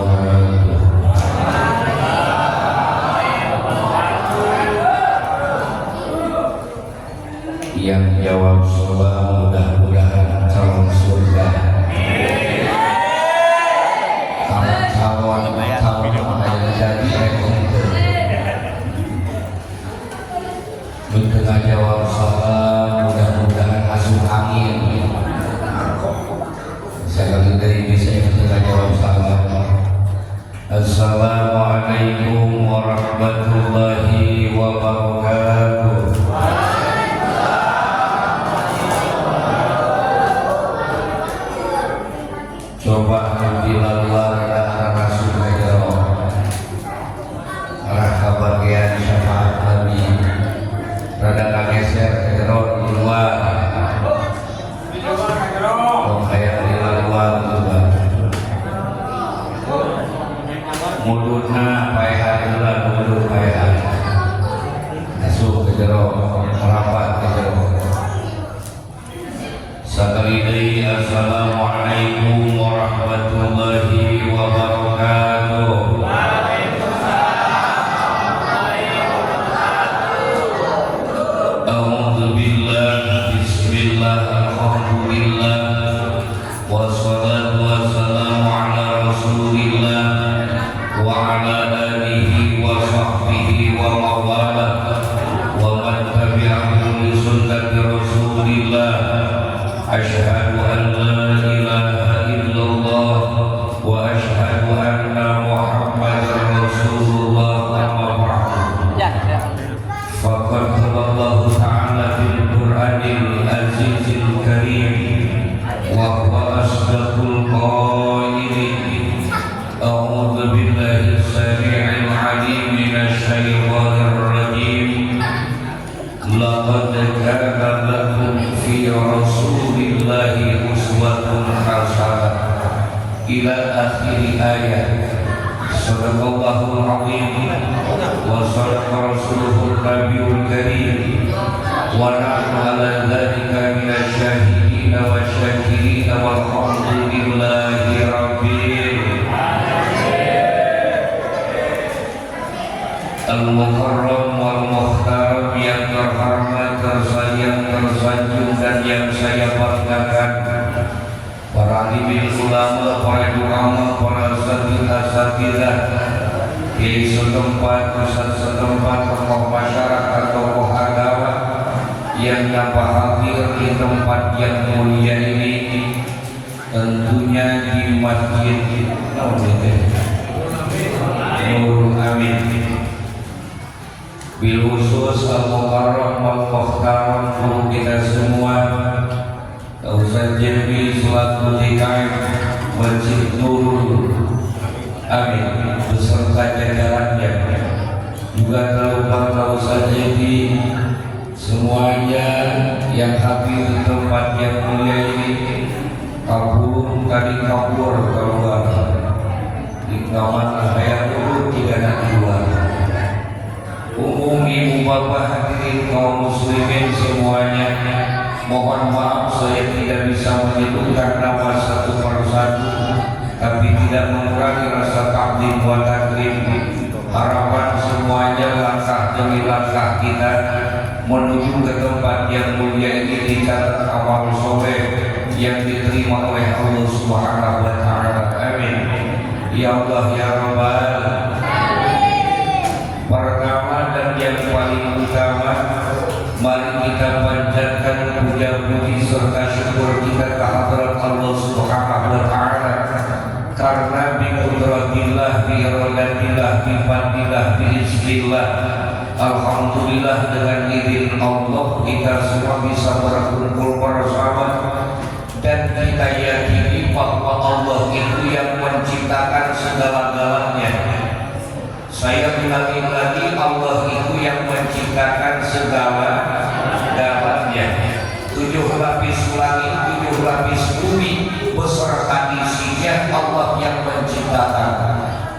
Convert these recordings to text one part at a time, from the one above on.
wabarakatuh. Yang jawab salam mudah-mudahan calon surga. Calon ayah jadi Mentengah jawab salam mudah-mudahan asuh angin. Sekali dari bisa mentengah jawab salam. Assalamualaikum warahmatullahi wabarakatuh. Coba dilaluan arah rasul hajaro arah kebagian syafaat Nabi rada kageser hajaro di luar kayak dilaluan juga mulutna paehan heula mulut paehan asuh hajaro merapat hajaro sakali deui. Assalamualaikum warahmatullahi wabarakatuh. A'udzu billah, bismillah, alhamdulillah, wassalatu wassalamu ala rasulillah wa ala alihi wa sahbihi wa mawala wa man tabi'ahu li sunnati rasulillah. Asyhadu an la ilaha illallah wa asyhadu anna Muhammadar Rasulullah amma ba'du. Faqad qala Allah ta'ala fil Qur'anil Azizil Karim wa huwa asdaqul qailin. A'udzu billahi as-sami'il 'alim minasy syaithanir rajim. Laqad kana lakum fi rasulillahi uswatun hasanah ila akhir ayat. Sadaqallahul azim wa sadaqa rasuluhun nabiyul karim wa nahnu ala dzalika minasy syahidin wa syakirin walhamdulillahi rabbil al-mukarram wal muhtaram, yang terhormat, tersayang, tersanjung dan yang saya banggakan, para alim ulama, para ulama, para asatidzah di setempat, pusat setempat, tokoh masyarakat, tokoh agama yang dapat hadir di tempat yang mulia ini, tentunya di Masjid Nurul Amin. Bil khusus al-mukarram wal muhtaram guru kita semua, Ustaz Jilmi selaku DKM Masjid Nurul Amin beserta jajarannya, juga terlupa Ustaz Jilmi, semuanya yang hadir di tempat yang mulia ini, kabur tadi kabur keluar di kamar saya dulu tidak ada keluar. Umum ibu bapak hadirin kaum muslimin semuanya, mohon maaf saya tidak bisa menyebutkan nama satu persatu, tapi tidak mengurangi rasa takdim wa takrim. Harapan semuanya langkah demi langkah kita menuju ke tempat yang mulia ini dicatat amal soleh yang diterima oleh Allah Subhanahu wa Ta'ala. Amin. Ya Allah ya Rabbal. Pertama dan yang paling utama, mari kita panjatkan puja-puji serta syukur kita kehadirat Allah Subhanahu wa Ta'ala, karena bi qudratillah, bi iradatillah, bi fadlillah, bi iznillah, alhamdulillah dengan izin Allah kita semua bisa berkumpul bersama, dan kita yakini bahwa Allah itu yang menciptakan segala-galanya. Saya ulangi lagi, Allah itu yang menciptakan segala-galanya. 7 lapis langit, 7 lapis bumi beserta isinya Allah yang menciptakan.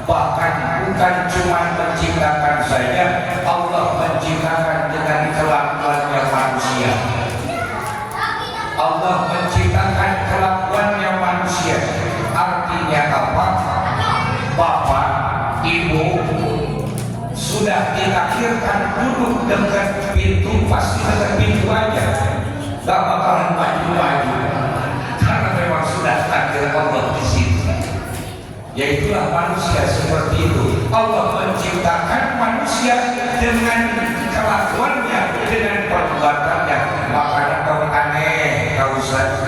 Bahkan bukan cuma menciptakan saja, Allah menciptakan dengan kelakuannya manusia. Allah menciptakan kelakuannya manusia. Artinya apa? bapak, ibu sudah ditakdirkan duduk dekat pintu, pasti dekat pintu aja, gak bakalan maju-maju karena memang sudah takdir Allah di situ. Yaitulah manusia seperti itu. Allah menciptakan manusia dengan kelakuannya, dengan perbuatannya. Makanya kau aneh, kau Ustaz.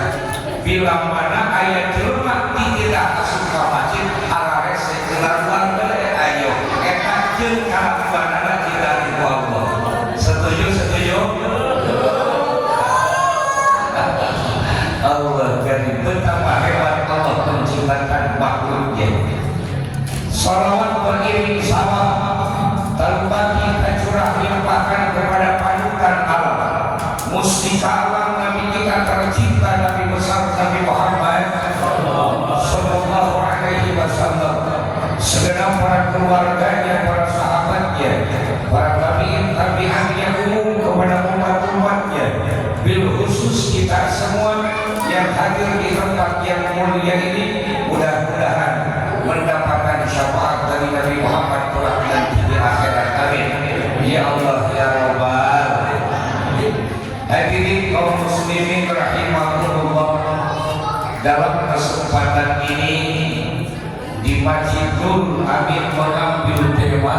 Bila mana ayat jelma tidak suka masjid, arare sekelar ayo. Eta jeung kalakuanana tidak ribu Allah. Setuju? Allah jadi betapa hebat Allah menciptakan makhluknya. Salawat beriring salam terbagi tercurah limpahkan kepada panutan alam, mustika alam Nabi kita tercinta, Nabi besar Nabi Muhammad sallallahu alaihi wasallam, segenap para keluarganya, para sahabatnya, para tabi'in tabi'annya, umum kepada umat-umatnya, bil khusus kita semua yang hadir di tempat yang mulia ini, mudah-mudahan mendapatkan syafaat dari Nabi Muhammad kelak nanti di akhirat. Amin. Ya Allah ya Rabbal. Hadirin kaum muslimin rahimahullah, dalam kesempatan ini di Masjidul Amin mengambil tema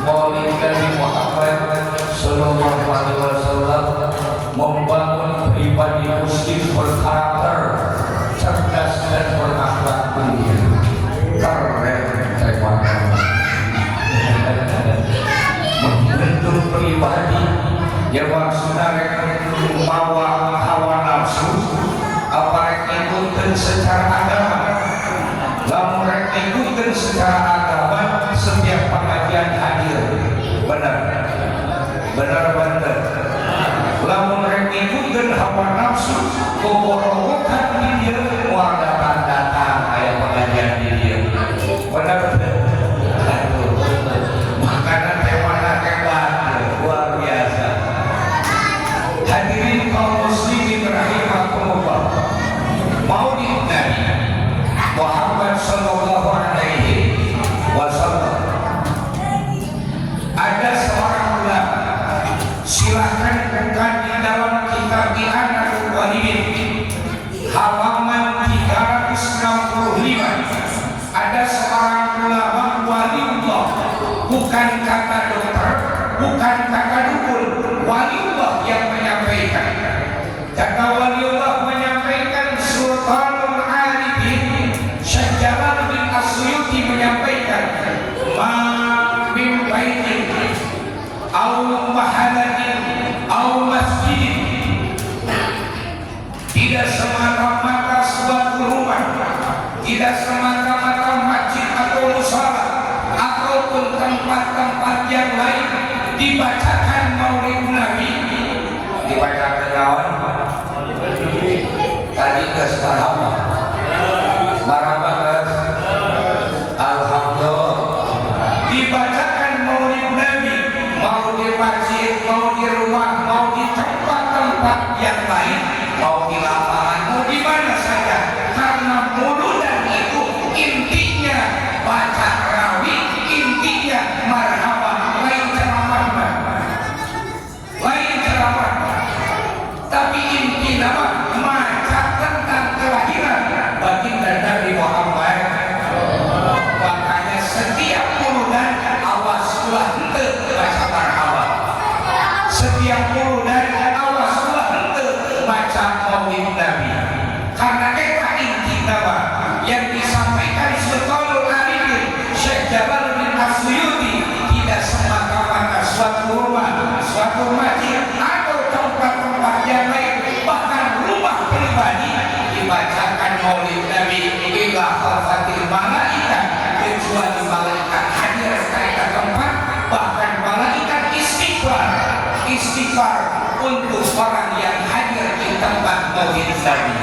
Maulid Nabi Muhammad sallallahu alaihi wasallam, membangun pribadi muslim berkarakter cerdas dan berakhlak mulia. Keren temanya. Membentuk pribadi yang maksudnya mawa hawa nafsu, apa ikutin secara agama, lamun ikutin secara agama, setiap pengajian hadir. Benar. Lamun ikutin hawa nafsu, keborokan di dia, warga datang ayat pengajian di dia. Benar. Makanan temana hebat, luar biasa. Hadirin kaum muslimin rahimahumullah, Maulid Nabi Muhammad sallallahu alaihi wasallam, ada seorang ulama, silahkan bukan di dalam kitab I'anatul Talibin halaman 365. Ada seorang ulama waliullah, bukan kata dokter, bukan kata dukun, waliullah yang menyampaikan. Kata waliullah menyampaikan, Sultanul Arifin Syekh Jalaluddin As-Suyuti menyampaikan, ma min baitin au mahalatin au masjid, tidak semata-mata suatu rumah, tidak semata-mata masjid atau musala ataupun tempat-tempat yang lain dibacakan Maulid Nabi. Dibacakan lawan tadi ke sekarang marah alhamdulillah, dibacakan Maulid Nabi, mau di masjid, mau di rumah, mau di tempat-tempat yang lain, mau di lapangan, mau di mana saja, karena muludan itu intinya baca rawi, intinya marhaban, lain ceramah, tapi inti nama maca tentang kelahiran baginda Nabi Muhammad. Makanya setiap muludan awaslah hente baca marhaban, setiap muludan awaslah hente baca Maulid Nabi, karena kita inti nama yang disampaikan Sultanul Arifin Syekh Jalaluddin As-Suyuti, tidak semata-mata suatu rumah, suatu masjid atau tempat-tempat yang lain, bahkan rumah pribadi dibacakan Maulid Nabi ila khafatil malaikat, kecuali malaikat hadir ke tempat, bahkan malaikat istighfar untuk orang yang hadir di tempat Maulid Nabi.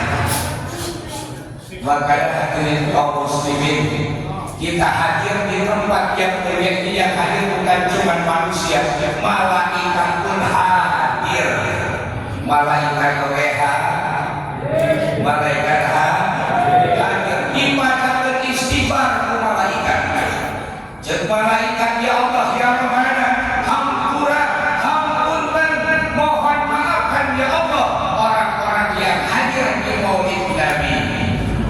Makanya hadirin kaum muslimin, kita hadir di tempat yang mulia ini, yang hadir bukan cuma manusia, malaikat pun hadir. Malaikat leha, malaikat hadir dibacakeun istighfar ku malaikat. Jeung malaikat ya Allah ya Rahman, hampuran, hampunten, mohon maafkan ya Allah orang-orang yang hadir di maulid Nabi.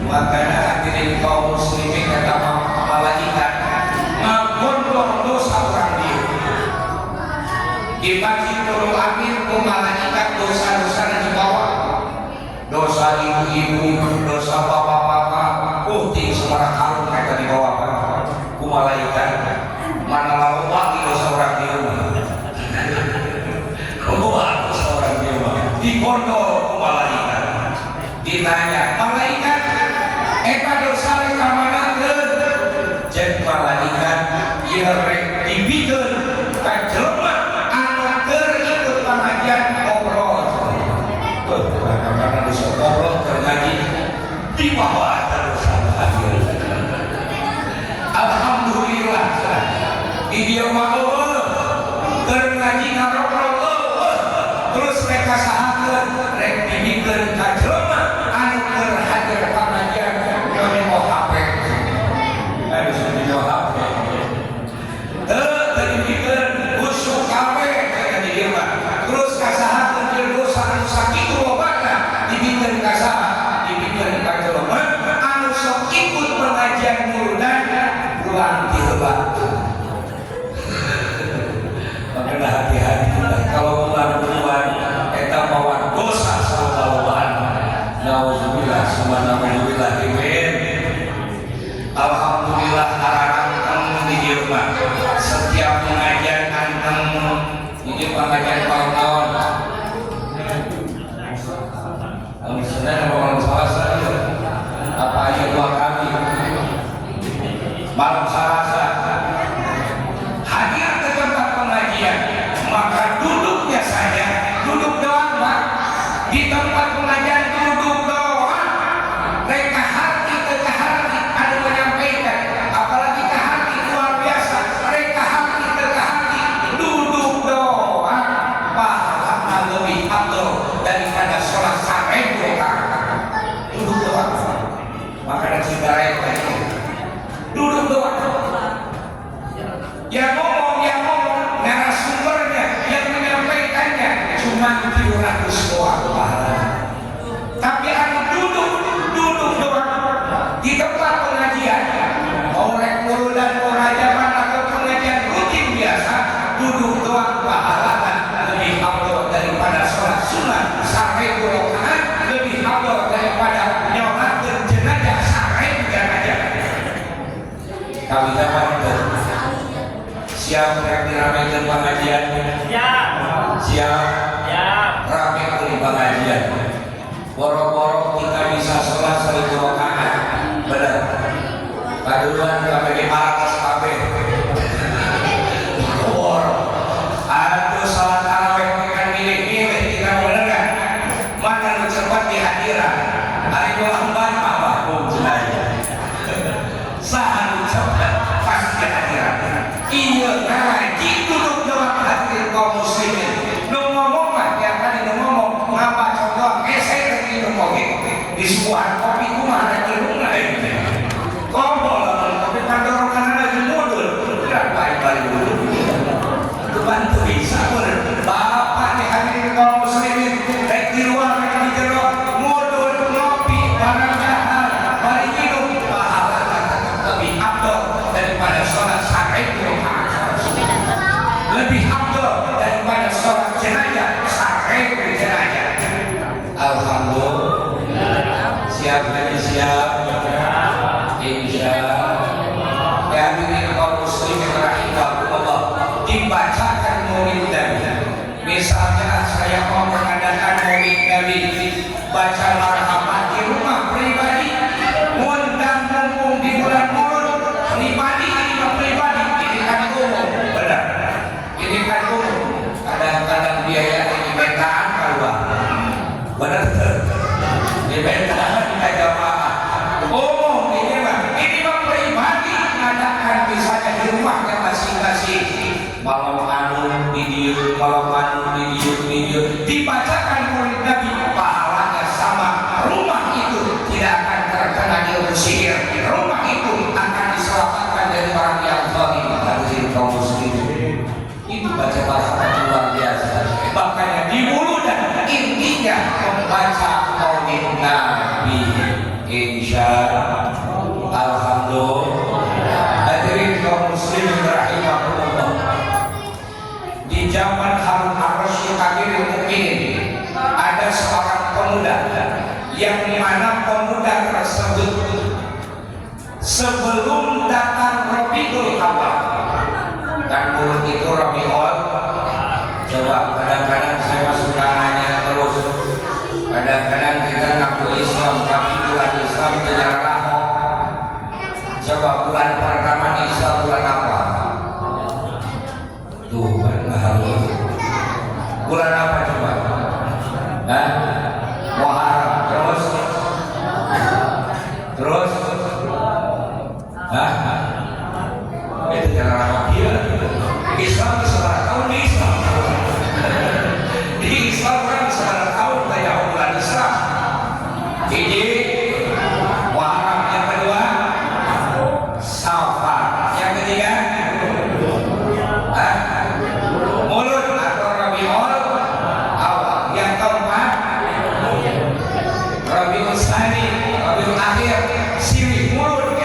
Maka hadirin kaum muslimin kata malaikat ngagondong dosa orang dia. Dibagi Nurul Amin ku malaikat dosa-dosa dibawa. Dosa ibu-ibu, dosa bapak-bapak, putih semua kalung mereka dibawa ku malaikat. Mana lalu lagi dosa orang di rumah. Keluar dosa orang di rumah. Dibondol ku malaikat. Ditanya, malaikat, eta dosa mereka mana ke? Jadi malaikat, ia rek dibikeun ka jelema anu keur ikut pengajian ngobrol. Karena dosa ngobrol terjadi di bawah dosa hadir. Alhamdulillah di dia mau keur ngaji ngobrol terus mereka sahakeun rek dibikeun ka jelema anu keur hadir pengajian nyonya mau HP. Harus nyonya HP. Tadi dibikeun usuk kabeh jadi dia terus kasahakeun jeung dosa anu sakitu lobana dibikeun ka saha dibikeun ka jelema anu sok ikut pengajian muludan pulang di hebat. Makanya hati-hati kalau pulang duluan eta mawan dosa sallallahu. Nauzubillah subhanahu imin. Alhamdulillah arang di rumah setiap pengajian anteng ini pengajian tahun-tahun. Sebenarnya malam Selasa apa aja 2 kali malam Selasa hadir ke tempat pengajian, maka duduknya saja duduk doang Pak. Di tempat pengajian duduk doang, mereka hati ke hati ada menyampaikan, apalagi ke hati luar biasa, mereka hati ke hati duduk doang, pahala lebih afdal daripada sholat 1000 rakaat. Duduk doang, maka cinta mereka duduk doang. Yang ngomong narasumbernya yang menyampaikannya cuma 700 doang pahala. Tapi anu duduk doang di tempat pengajian, mau rekul dan pengajaran atau pengajian rutin biasa, duduk doang pahala lebih afdal daripada sholat sunat 1000 rakaat, lebih afdal daripada nyolatkeun jenazah 1000 jenazah. Kami dapat siap diramaikan pengajian. Siap ramekan pengajian. Boro-boro kita bisa sholat 1000 rakaat. Benar. Kaduluan kami di atas kabeh. Aduh salat tarawih kan milih-milih kita bener kan? Mana lu cepat di hadiran? Hari lambat apa pun jenazah. Sahan cepat pasti hadiran. Iya ngaji duduk doang hadirin kaum muslimin. Nu ngomong mah yang tadi nu ngomong ngapa contoh geser ke minum kopi di sebuah kopi kumaha ada ilmuna itu. Kombol kopi pandorokan lagi mundur. Tidak baik-baik dulu. Itu bantu bisa bapak nih hadirin kaum muslimin baik di luar baik di jero mundur ngopi barang jahal balik minum pahala lebih afdal daripada sholat 1000 rakaat. Lebih afdal daripada sholat jenazah 1000 jenazah. Alhamdulillah. Siap lagi siap. Insyaallah. Ya hadirin kaum muslimin rahimakumullah, dibacakan maulid Nabi. Misalnya saya mau mengadakan maulid Nabi, baca marhaban di rumah pribadi, ngundang mumpung di bulan Maulid pribadi, ini kan umum, benar. Ini kan umum. Kadang-kadang biaya ini bentaan keluar, benar tuh. Di bentaan kita jamaah umum ini mah pribadi. insya alhamdulillah. Hadirin kaum muslimin rahimahullah, di zaman Harun ar-Rasyid Amirul Mukminin ada seorang pemuda yang mana pemuda tersebut sebelum datang Rabiul Awal, kan mulut itu Rabiul. Coba kadang-kadang saya suka nanya terus, kadang-kadang kita ngaku Islam tapi bulan Islam tidak lama. Coba bulan pertama Islam bulan apa? Tuh kan harus bulan apa coba? Hah? Muharram. Terus hah? Itu jangan lama dia. Islam sebarang tahun di Islam. Di Islam kan sebarang tahun kayak bulan Islam. Jadi Muharram, yang kedua Safar, yang ketiga Mulud atau Rabiul Awal, yang keempat Rabiul Tsani, Rabiul Akhir, Silih Mulud,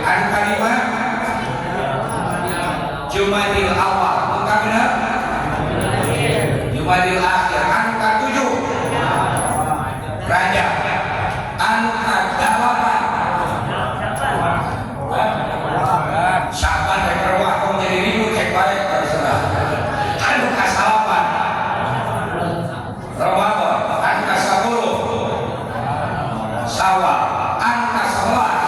anu kalima Jumadil Awal, bukan benar? Jumadil Akhir, anu ketujuh Rajab, anu kedelapan Syaban, Februari, kau jadi ribut cek baik terserah. Anu kasalapan Ramadan, anu kasapuluh Syawal, anu kasebelas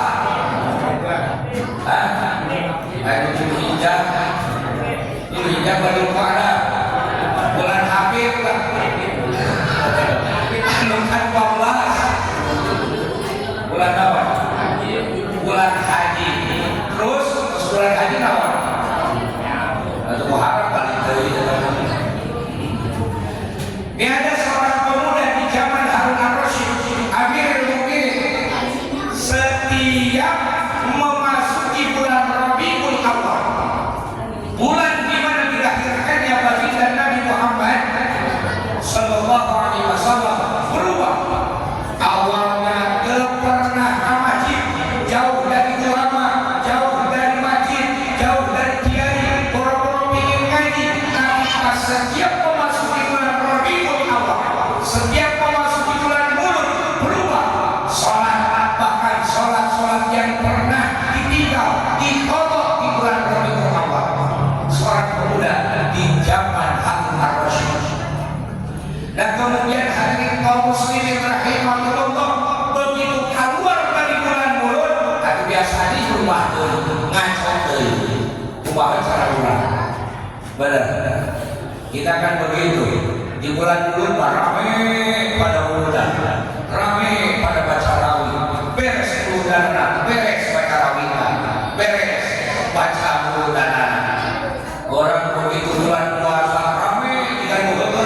anu Zulhijjah, Zulhijjah baru pada bulan Habib anu ke-12 bulan apa? Bulan Haji. Terus bulan Haji apa? Atau Muharram balik dari ini. Ada seorang pemuda di zaman Harun ar-Rasyid Amirul Mukminin, setiap memasuki bulan Rabiul Awal, bulan di mana dilahirkannya baginda Nabi Muhammad sallallahu alaihi wasallam, berubah. Awalnya pernah ke masjid, jauh dari ulama, jauh dari masjid, jauh dari kiai, boro-boro ingin ngaji. Tapi pas setiap memasuki bulan Rabiul Awal, setiap memasuki bulan Mulud, berubah. Sholat, bahkan sholat yang pernah ditinggal, dikodok di bulan Rabiul Awal. Seorang pemuda di zaman Harun ar-Rasyid. Dan kemudian hadirin kaum muslimin rahimahullah, begitu keluar dari bulan Mulud, atau biasa di rumah tuh ngacok tuh, rumah cara bulan. Benar. Kita kan begitu. Di bulan Mulud rame pada muludan, rame pada baca rawi, beres muludan, beres baca rawitan, beres baca muludan. Orang begitu bulan puasa rame dengan mulut.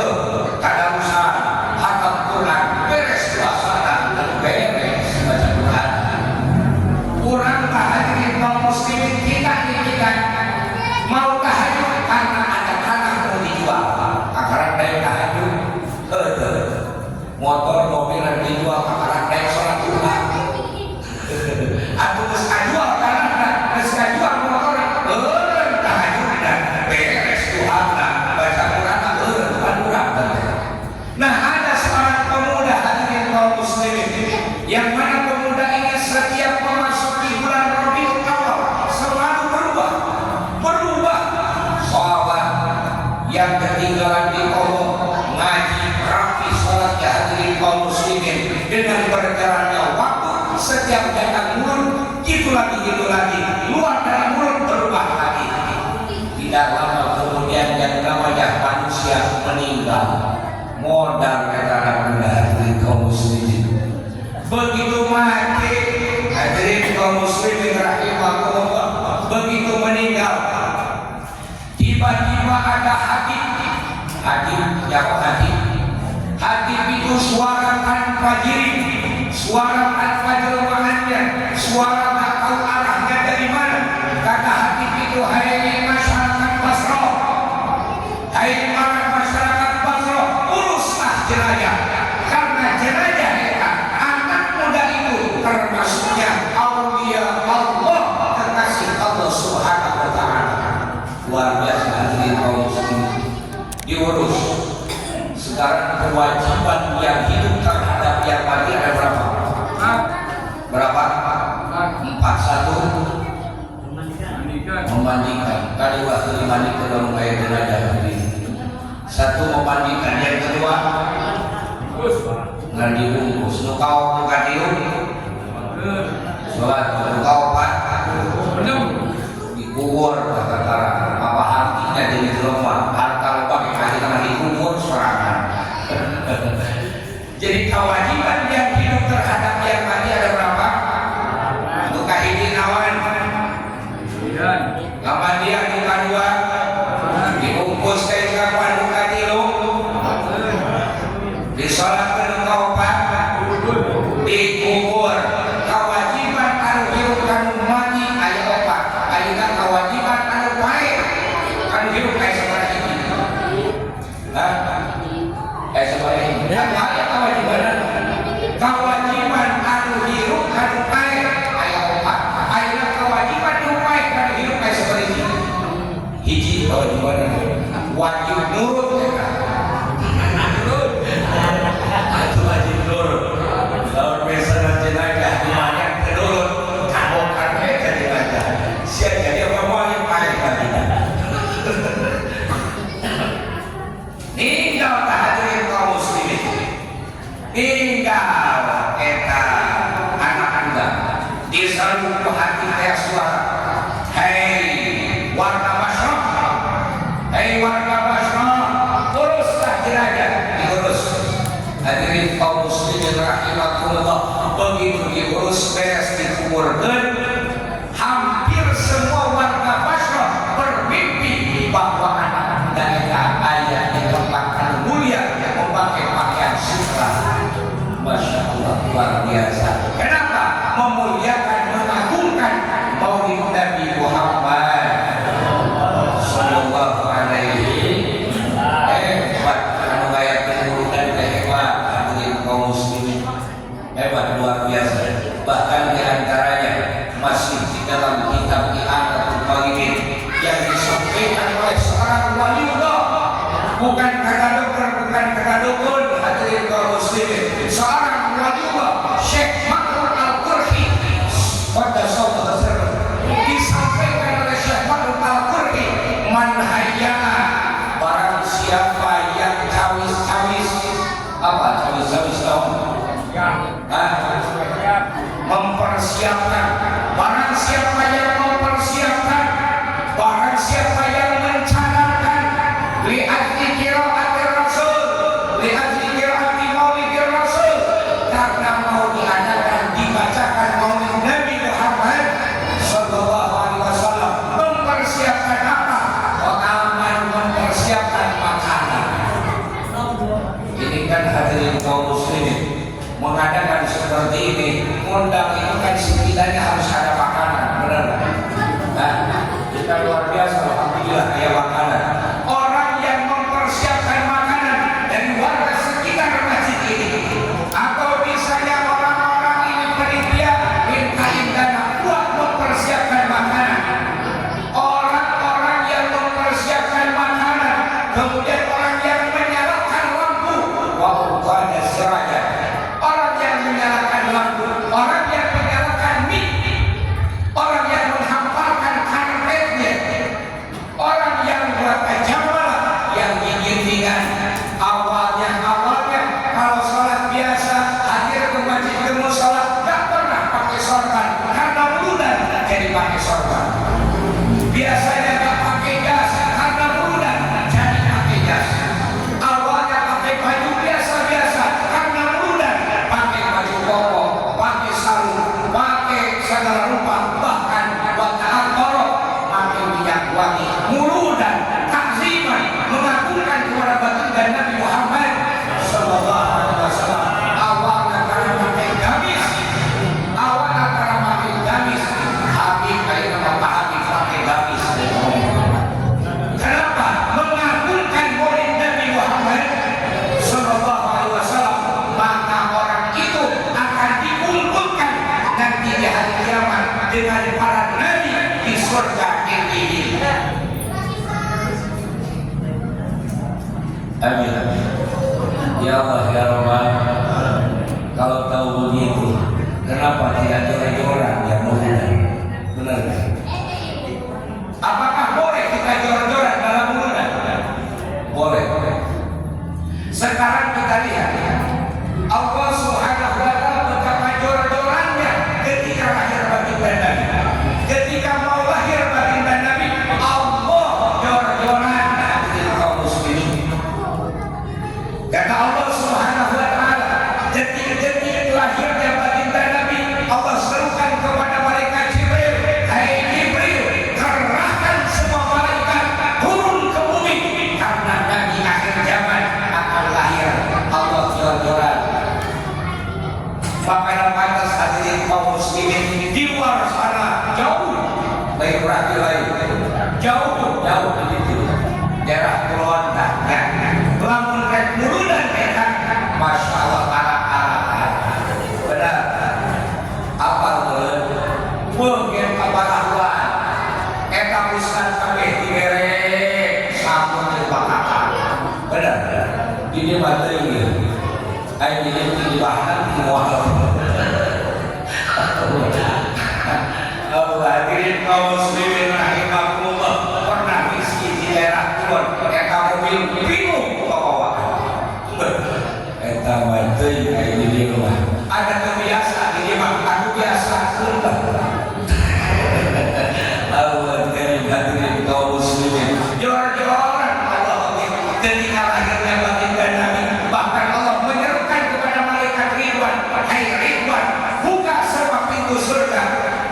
Kurang hadirin kaum muslimin, kita mau tahajud karena ada tanah mau dijual. Akaran dari tahajud, motor mobil yang dijual, akaran dari sholat Jumat. Aku bisa jual karena bisa jual motor, tahajud dan beres Tuhan, baca Quran, Quran. Nah, ada seorang pemuda hadirin kaum muslimin, yang mana pemuda ini setiap memasuki bulan Rabiul Awal selalu berubah. Sahabat yang ketinggalan di kolom ngaji rapi sholatnya hadirin kaum muslimin, dengan berjalannya waktu setiap datang Mulud gitu lagi, luar dari Mulud berubah lagi. Tidak lama kemudian yang namanya manusia meninggal, modal kata muda hadirin kaum muslimin. Begitu mati hadirin kaum muslimin rahimahullah, begitu meninggal, tiba-tiba ada hadis itu suara al-fajr, suara tak tahu arahnya dari mana. Kata hadis itu, hai masyarakat Basra, uruslah jenazah, karena jenazah anak muda itu sholat kaupat dikubur kata apa artinya jadi jelema harta bagi haji tanah dikubur serangan. Jadi kewajiban yang hidup terhadap yang mati ada berapa? Untuk kahiji nawan kapan dia duka dua dibungkus ke kapan duka tilu disolatkan duka opat dikubur. Kewajiban anu hidup kanu mati aya opat, ayeuna kewajiban anu bae kanu hidup kayak sabaraha hiji? Kayak sabaraha hiji? Apa aya kewajiban? Kewajiban anu hidup kanu bae aya opat, ayeuna kewajiban anu bae kanu hidup kayak sabaraha hiji? Hiji kewajiban wajib nurut eta. Atuh wajib nurut. Lawan pesanan jenazah lumayan kedurut kabokan mereka jenazah sia jadi apa mau yang paling bagian tinggal hadirin kaum muslimin, tinggal eta anak anda disalib ke hati teh suara hei warga Basra, hei warga Basra, uruslah jenazah diurus. Hadirin kaum muslimin rahimakumullah, begitu diurus beres dikuburkan, hampir semua warga Basra bermimpi bahwa anak mereka ayah di tempat yang mulia memakai pakaian sutra. Masya Allah, luar biasa. Kenapa? Memuliakan, mengagungkan maulid Nabi Muhammad sallallahu alaihi hebat anu gaya pengurutan hebat. Hadirin kaum muslimin hebat luar biasa. Bahkan diantaranya masih di dalam kitab I'anatul Talibin yang disampaikan oleh seorang waliullah, bukan kata dokter, bukan kata dukun. Hadirin kaum muslimin, seorang waliullah Syekh Makhlud Al-Qurhi qaddasallahu sirrah, disampaikan oleh Syekh Makhlud Al-Qurhi, man hayya'a, barang siapa yang cawis-cawis apa cawis-cawis tahun mempersiapkan, barang siapa yang mempersiapkan, barang siapa yang mencanangkan li'ajli qiraati Rasul, li'ajli qiraati maulid Rasul, karena mau diadakan dibacakan maulid Nabi Muhammad sallallahu alaihi wasallam, mempersiapkan apa? Aman mempersiapkan makanan. Ini kan hadirin kaum muslimin, mengadakan seperti ini, undang itu kan setidaknya harus ada makanan, benar kan? Nah, kita luar biasa, alhamdulillah ya makanan. Orang yang mempersiapkan makanan dari warga sekitar masjid ini, atau misalnya orang-orang ini panitia mintain dana buat mempersiapkan makanan. Orang-orang yang mempersiapkan makanan, kemudian orang yang menyalakan lampu, wah ada seraya. Orang yang menyalakan lampu, orang yang menyalakan mic, orang yang menghampalkan karpetnya, orang yang buat jamaah, yang giring-giringan. Awalnya kalau sholat biasa hadir ke masjid ke musola gak pernah pakai sorban karena bulan jadi pakai sorban. Biasanya gak pakai jas karena bulan jadi pakai jas. Awalnya pakai baju biasa-biasa karena bulan pakai baju koko, pakai sarung, pakai segala rupa, bahkan wata'at korok, pakai minyak wangi, muludan, takziman, mengagungkan kepada baginda Nabi Muhammad sallallahu alaihi wasallam. Awalnya karena pakai gamis, awalnya karena pakai gamis, Habib kayak nama Pak Habib pakai gamis. Kenapa? Mengagungkan maulid Nabi Muhammad sallallahu alaihi wasallam, maka orang itu akan dikumpulkan nanti di hari kiamat dengan para nabi di surga ini. Amin. Ya Allah ya Rahman, kalau tahu begitu, kenapa tidak jor-joran yang mulia? Benar kan? Apakah boleh kita jor-joran dalam bulan? Boleh. Sekarang kita lihat Allah Subhanahu wa ta'ala betapa jor-jorannya ketika lahir muslimin di luar sana jauh, baik berarti lain jauh begitu daerah Kulon ya, lamun rek muludan eta masya Allah arah benar apa mungkin kapalahuan eta pusat kabeh dibere sampun dibakakan benar ini materi ayo ini dibahas semua hadirin kaum muslimin rahimakumullah, pernah miskin di daerah Kulon eta mobil bingung bawa eta materi ini di rumah ada kebiasaan ini mah anu biasa Allah hadirin kaum muslimin jor-joran Allah ketika lahirnya baginda Nabi bahkan Allah menyerukan kepada malaikat Ridwan, hai Ridwan buka semua pintu surga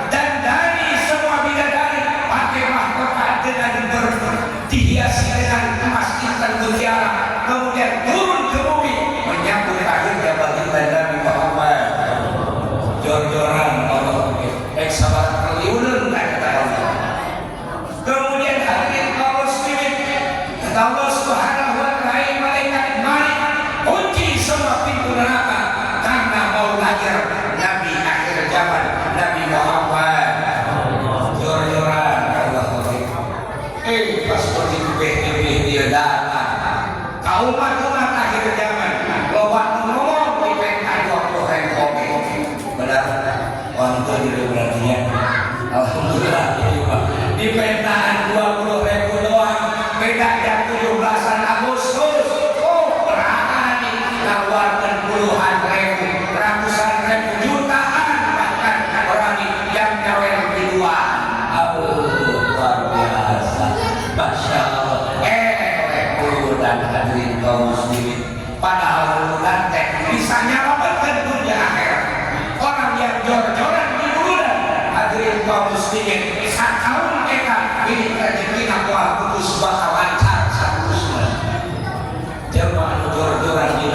dan dari semua bidadari pakai mahkota dengan dihiasi dengan emas intan mutiara kemudian turun ke bumi menyambut lahirnya baginda Nabi Muhammad jor-joran Allah sabar keliunan kata Allah. Kemudian hadirin kaum muslimin kata Allah Subhanahu wa ta'ala malaikat Malik kunci semua pintu neraka karena mau lahir Nabi akhir zaman Nabi Muhammad jor-joran Allah pas begitu dia datang kaum umat akhir zaman loba ngomong di pentas waktu rengkobe benar untuk diri berartinya alhamdulillah di pentaan 20.000 doang beda jam 17 Agustus berani nawarkan puluhan ribu ratusan ribu jutaan bahkan orang yang nyawer biduan luar biasa masya Allah dan hadirin kaum muslimin padahal bulan teh bisa nyelamatkan dunia akhirat orang yang jor-joran di bulan hadirin kaum muslimin sakaun eka ini rezeki Allah putus bakal lancar saterusna jemaah jor-joran di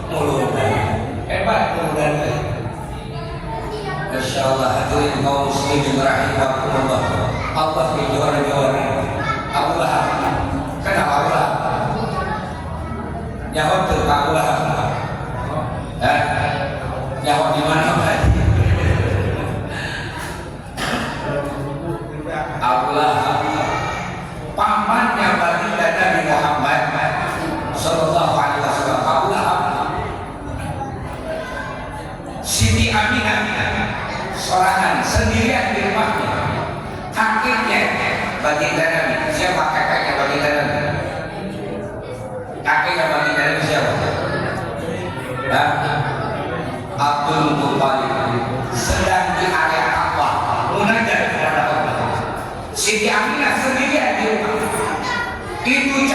mulun hebat muludan teh insyaallah hadirin kaum muslimin rahimakumullah Allah jor-joran Allah kenapa Allah nyawa tuh Allah nyawa di mana berarti Allah pamannya baginda Nabi Muhammad sallallahu alaihi wasallam Allah Siti Aminah sorangan sendirian di rumahnya kakeknya baginda Nabi siapa kakeknya baginda Nabi kakeknya baginda Nabi siapa Abdul Muttalib sedang di area Ka'bah munajat kepada Allah Siti Aminah sendirian di rumah itu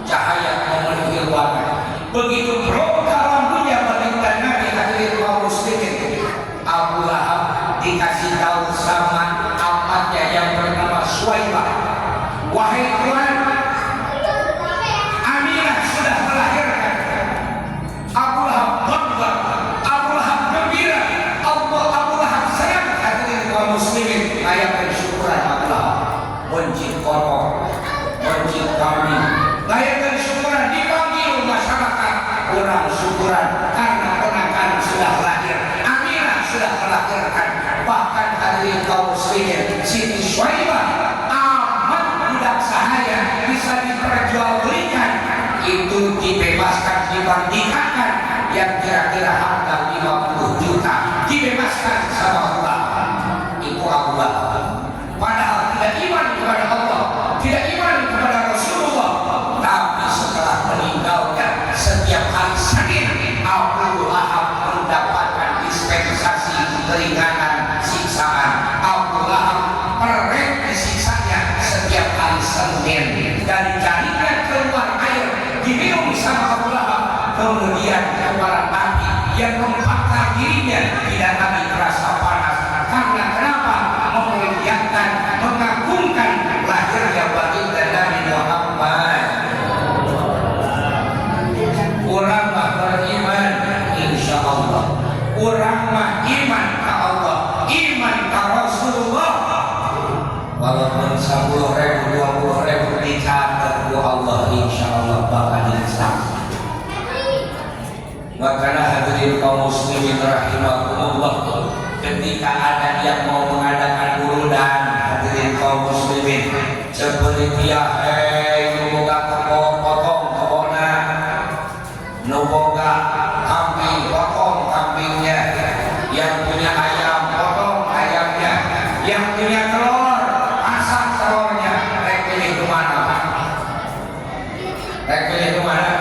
cahaya memenuhi ruangan begitu berubah lampunya baginda Nabi hadirin kaum muslimin Abu Lahab dikasih tahu sama amatnya yang bernama Suwaibah wahai Tuhan Aminah sudah melahirkan Abu Lahab bangga Abu Lahab gembira Abu Lahab senang hadirin kaum muslimin ayat bersyukuran Abu Lahab mencit kotor mencit kami layak syukuran dipanggil masyarakat orang syukuran karena ponakan sudah lahir Aminah sudah melahirkan bahkan hadirin kaum muslimin Siti Suwaibah amat budak sahaya bisa diperjualbelikan itu dibebaskan dibandingkan yang kira-kira harga 50 juta dibebaskan sama Allah itu Abu Lahab padahal tidak iman kepada Allah tidak iman kepada Rasulullah tapi setelah meninggalnya setiap hari Senin Abu Lahab mendapatkan dispensasi keringanan siksaan Abu Lahab perek disiksanya setiap hari Senin dari jarinya keluar air diminum sama Abu Lahab kemudian keluar api yang membakar dirinya tidak lagi terasa panas karena kenapa memuliakan mengagungkan lahirnya baginda Nabi Muhammad kurang beriman insya Allah Hadirin kaum muslimin rahimakumullah, ketika ada yang mau mengadakan urudan, hadirin kaum muslimin, seperti dia nuboga potong kebona, nuboga kambing potong kambingnya, yang punya ayam potong ayamnya, yang punya telur masak telurnya. Rek pilih kemana Pak? Rek pilih kemana?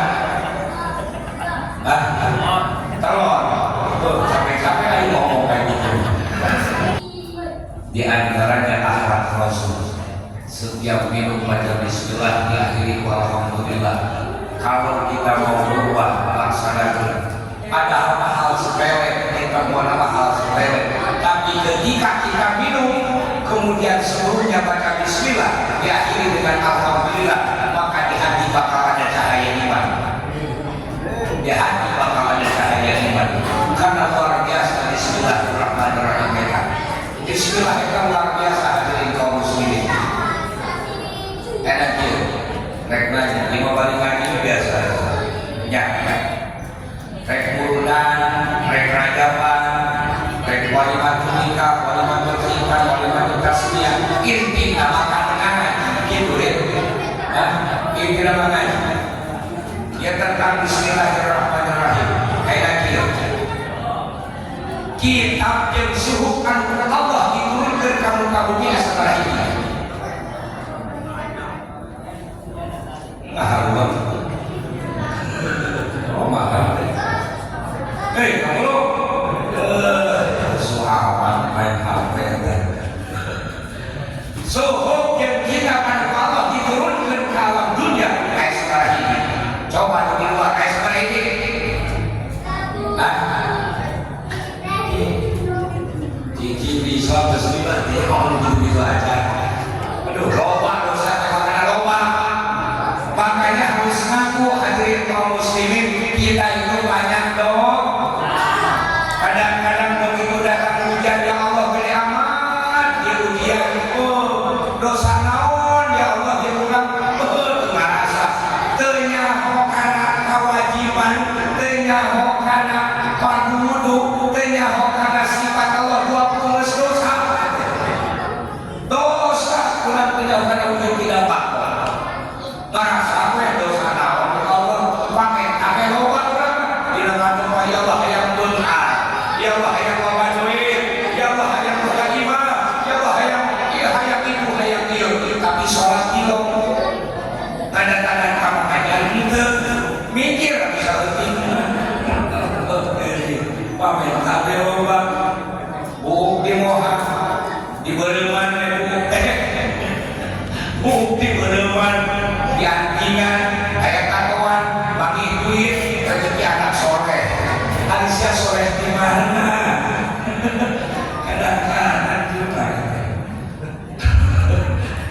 Telur. Tuh, sampai-sampai lagi ngomong kayak gitu. Di antaranya akhlak Rasul. Setiap minum baca bismillah, diakhiri walhamdulillah. Kalau kita mau berubah, laksanakan. Ada hal sepele, kita buat hal sepele. Tapi ketika kita minum, kemudian sebelumnya baca bismillah, diakhiri dengan alhamdulillah, maka di hati bakal ada cahaya iman. Di hati bakal ada cahaya iman. Karena luar biasa bismillahirrahmanirrahim. Bismillah itu luar biasa, hadirin kaum muslimin. Enak ya, rek nanya, 5 kali ngaji biasa. Ya, rek urunan, rek rajaban, rek walimatul nikah, walimatul khitan, walimatul tasmiyah, inti makan ngaji, gitu ya. Inti nama ngaji. Ya tentang bismillahirrahmanirrahim. Enak ya. Kitab yang suhukan kepada Allah diturunkan kamu-kamunya setelah ini. Mahal banget. Oh mahal. Hei kamu lo, suhawan main HP. Suhuk yang kita akan Allah diturunkan ke alam dunia kayak setelah ini. Coba di luar kayak setelah ini. Islam tersebut dia mau menuju itu aja. Aduh, loba dosa karena loba. Makanya harus ngaku hadirin kaum muslimin, kita itu banyak dong. Kadang-kadang begitu datang hujan, ya Allah beri amat, dia ujian dosa naon, ya Allah dia bilang ngerasa ternyaho karena kewajiban, ternyaho karena fardu wudu, ternyaho karena sifat Allah 20 dosa. Dosa kurang menjauhkan ujung tidak apa-apa. Merasa apa yang dosa naon Allah pakai apa loba orang bilang apa ya Allah yang benar, ya Allah yang wabaduin, ya Allah yang berkalimah, ya Allah yang ibu yang dia. Tapi sholat itu tanda-tanda kamu kajian itu mikir bisa lebih. Pamer tapi loba bukti moha di bereman bukti bereman di anjingan kayak katoan bagi duit rezeki anak sore Alicia sore di mana kadang-kadang juga.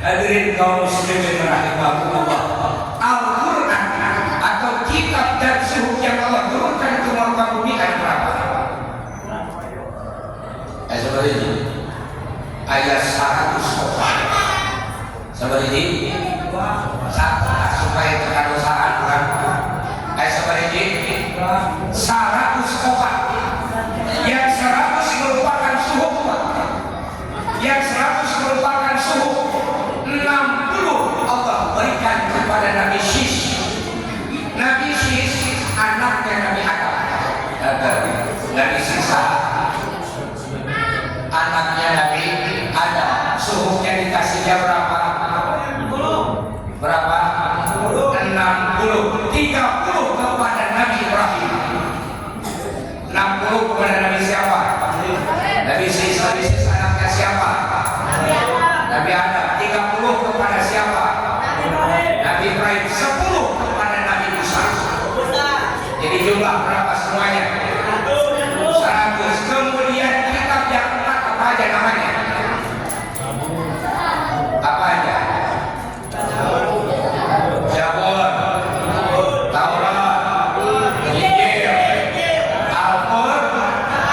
Hadirin kaum muslimin rahimakumullah, Al-Quran atau kitab dan suhuk yang Allah turunkan ke muka bumi ada berapa? Seperti ini ayat 100 seperti ini supaya kekadosaan bukan ayat seperti ini 100 obat yang 100 merupakan suhu, yang 100 merupakan suhu, 60 Allah berikan kepada Nabi Syis. Nabi Syis anaknya Nabi Adam, Nabi Sisa anaknya Nabi Adam. Suhunya dikasihnya berapa? Berapa? 60. 30 kepada Nabi Ibrahim, 60 kepada Nabi siapa? Nabi Sis. Nabi Sis anaknya siapa? Nabi Adam. 30 kepada siapa? Nabi Ibrahim. 10 kepada Nabi Musa. Jadi jumlah berapa semuanya? 100. Kemudian kitab yang 4 apa aja namanya? Apa aja? Zabur, Taurat, Injil, Al-Qur'an,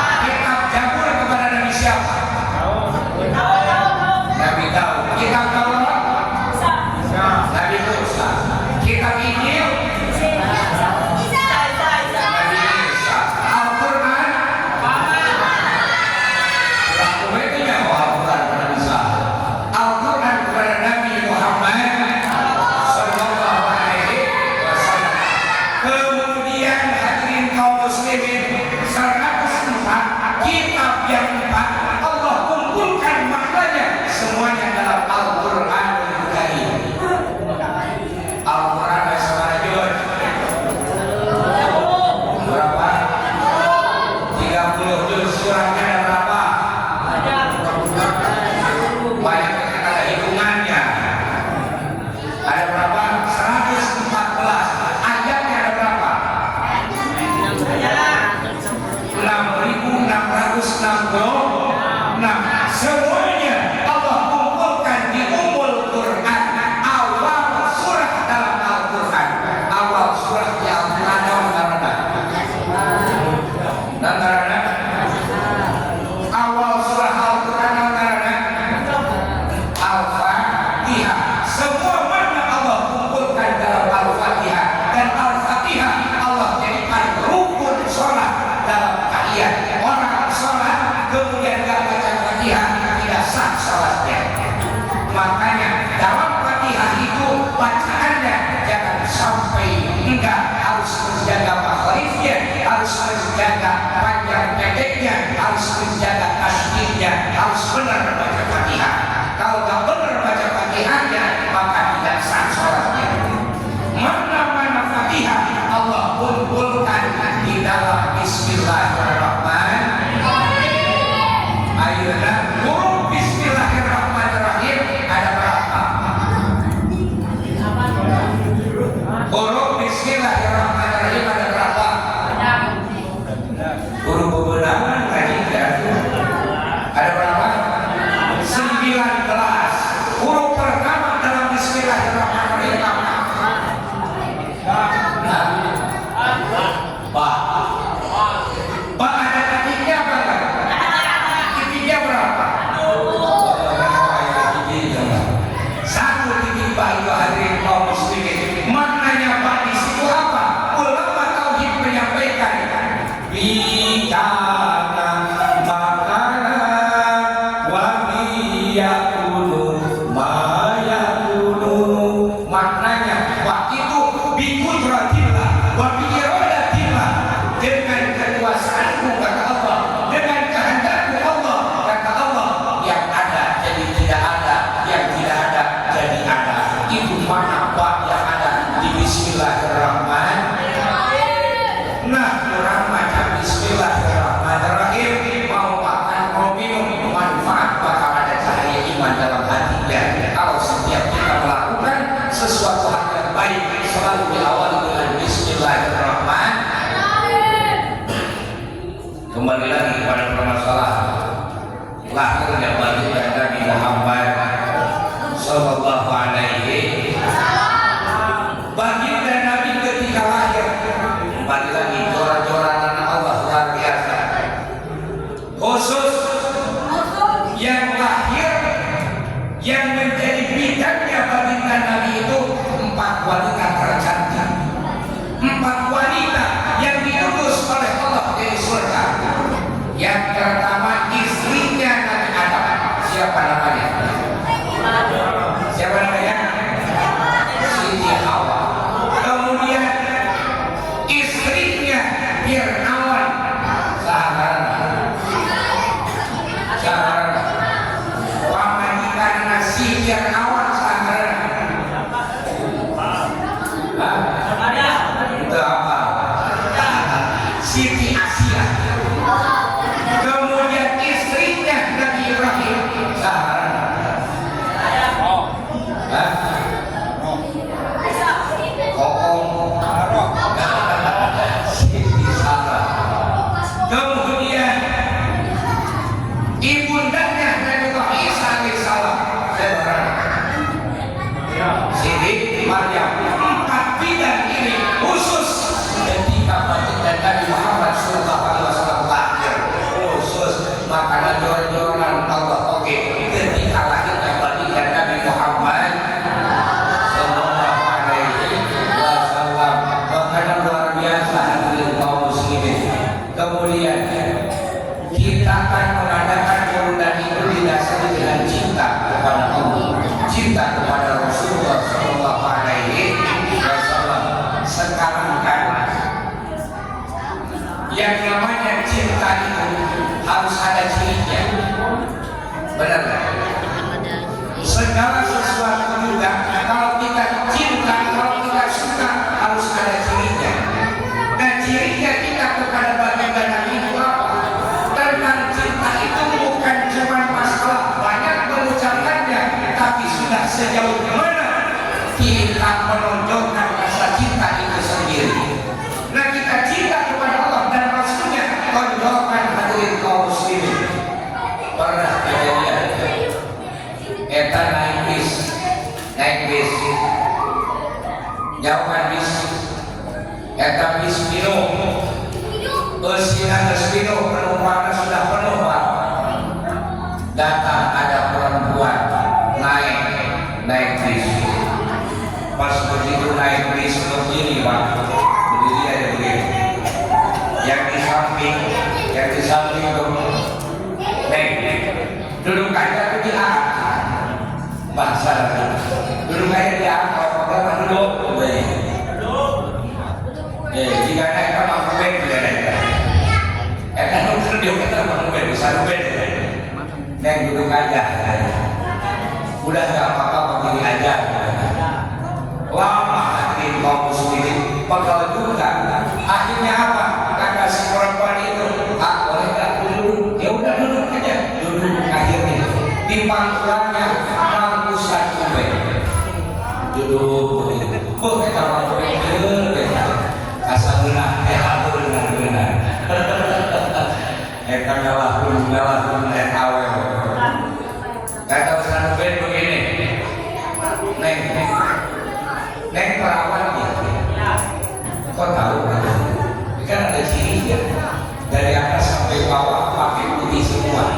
semuanya dalam Al-Quran Karim. Al-Quran bahasa Arab berapa? 30 juz, surahnya ada berapa? Banyak yang ada hitungannya. Ada berapa? 114. Ayatnya ada berapa? 6.666. Semuanya Allah kumpulkan di Ummul Quran, awal surah dalam Al-Quran. Awal surah di Al-Quran karena awal surah Al-Quran karena Al-Fatihah. Semua makna Allah kumpulkan dalam Al-Fatihah, dan Al-Fatihah Allah jadikan rukun sholat dalam tahiyat. Orang sholat kemudian gak baca Fatihah tidak sah sholatnya. Makanya dalam Fatihah itu bacaannya jangan sampai enggak, harus menjaga makhrajnya, harus menjaga panjang pendeknya, harus menjaga tasbihnya, harus benar baca Fatihah. Kalau tak benar baca Fatihahnya maka tidak sah sholatnya. Mana-mana Fatihah Allah kumpulkan di dalam Bismillahirrahmanirrahim. Ayolah, huruf Bismillahirrahmanirrahim ada berapa? Huruf Bismillahirrahmanirrahim ada berapa? Huruf beberapa tadi ada berapa? 19. Huruf pertama dalam Bismillahirrahmanirrahim apa? Ba. Ba ada titiknya apa enggak? Titiknya berapa? Satu titik ba itu hadirin kaum muslimin. Maknanya ba di situ apa? Ulama tauhid menyampaikan bikana makana wa biyakunu mayakunu. Maknanya wa itu bikudratillah wa biiradatillah, dengan kekuasaanku kata Allah, dengan kehendakku Allah kata Allah, yang ada jadi tidak ada, yang tidak ada jadi ada. Itu makna ba yang ada di Bismillahirrahmanirrahim. Nah, kurang macam Bismillahirrahmanirrahim, mau makan mau minum, manfaat bakal ada cahaya iman dalam hatinya. Kalau setiap kita melakukan sesuatu hal yang baik selalu diawali dengan Bismillahirrahmanirrahim. Kembali lagi kepada permasalahan lahirnya baginda Nabi Muhammad Sallallahu Alaihi Wasallam. Baginda Nabi ketika lahir, kembali lagi joran-joran anak Allah luar biasa. Khusus yang lahir, yang menjadi bidangnya baginda Nabi itu 4 wanita tercantik, 4 wanita yang diutus oleh Allah dari surga. Yang pertama istrinya Nabi Adam. Siapa namanya? Siapa namanya? Siti Hawa. Kemudian istrinya Fir'aun. Saharan pamajikan nasi Fir'aun saharan. Itu apa? Siti Asia. Kemudian istrinya Nabi Ibrahim. Saharan. Siti Sarah. Kemudian ibundanya Nabi Isa alaihissalam. Siti Maryam. 4 bidang ini khusus ketika baginda Nabi Muhammad Sallallahu Alaihi Wasallam lahir. Khusus makanan joran-joran Allah. Oke, ketika lahirnya baginda Nabi Muhammad Sallallahu Alaihi Wasallam, makanan luar biasa hadirin kaum muslimin. Kemudian kita akan mengadakan maulid itu didasari dengan cinta kepada Allah, cinta kepada Rasulullah Sallallahu Alaihi Wasallam. Sekarang kan yang namanya cinta itu harus ada cirinya, benar nggak? segala sesuatu juga kalau kita cinta, kalau kita suka harus ada cirinya. Nah cirinya kita kepada baginda Nabi itu apa? Tentang cinta itu bukan cuma masalah banyak mengucapkannya, tapi sudah sejauh mana kita menonjolkan rasa cinta itu sendiri. Nah kita cinta kepada Allah dan Rasulnya, tonjolkan hadirin kaum muslimin. Pernah kejadian eta naik bis jauhan bis eta bis minum geus minum penumpangnya sudah penuh Pak. Datang ada perempuan naik bis. Pas begitu naik bis berdiri Pak, berdiri aja begini. Yang di samping duduk aja tuh di atas bahasa duduk aja di atas kalau pegang duduk jika naik sama bed juga naik kan udah dia kita sama bed bisa bed neng duduk aja udah gak apa-apa begini aja lama hadirin kaum muslimin bakal juga akhirnya apa kata si perempuan itu boleh gak duduk ya udah duduk aja akhirnya di pangkulannya rangkusan kue duduk kita mangkulan asal genah genah kita ngalahun awal kata usaha ben begini neng perawan gitu kok tahu kan ada cirinya dari atas sampai bawah pakai putih semua.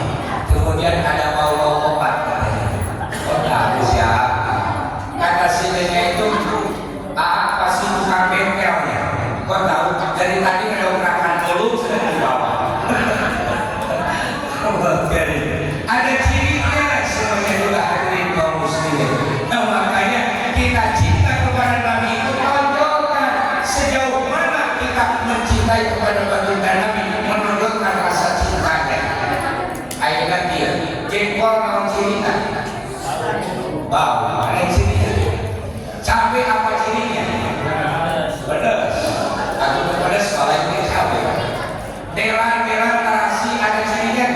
Kemudian ada bau-bau obat katanya. Oh tahu siapa? Kata si nenek itu apa sih tukang bengkelnya? Kok tahu? Dari tadi ada urakan dulu sudah di bawah. Ada cirinya semuanya juga hadirin kaum muslimin. Nah makanya kita cinta kepada Nabi itu tonjolkan sejauh mana kita mencintai kepada baginda Nabi, menunjukkan rasa cintanya. Ayo kan dia jengkol naon cirinya bau ada cirinya cabai apa cirinya pedas aku pedas paling ini cabai deran terasi ada cirinya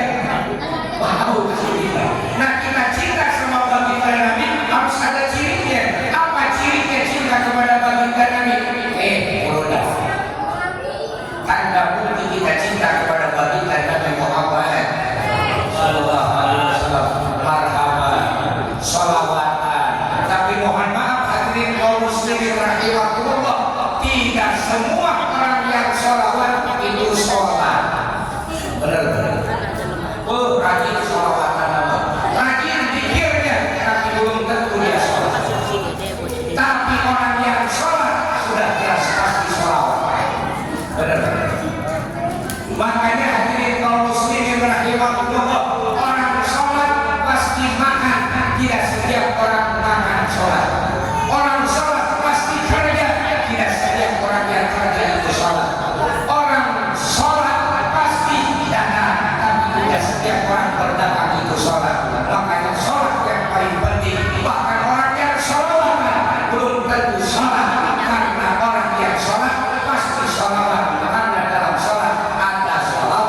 bau cirinya. Nah kita cinta sama baginda Nabi harus ada cirinya. Apa cirinya cinta kepada baginda Nabi? Udah tanda bukti kita cinta kepada baginda Nabi Muhammad sallallahu alaihi wasallam marhaban sholawatan. Tapi mohon maaf hadirin kaum muslimin rahimahullah, tidak semua orang yang sholawat itu sholat. Benar rajin sholawatan nama rajin pikirnya, tapi belum tentu dia sholat. Tapi orang yang sholat sudah jelas pasti sholawat. Benar. Makanya hadirin kaum muslimin rahimahullah, orang sholat pasti makan. Tidak setiap orang makan sholat. Orang sholat pasti kerja. Tidak setiap orang yang kerja itu sholat. Orang sholat pasti dagang, tapi tidak setiap orang berdagang itu sholat. Makanya sholat yang paling penting. Bahkan orang yang sholawat belum tentu sholat, karena orang yang sholat pasti sholawat. Karena dalam sholat ada sholawat,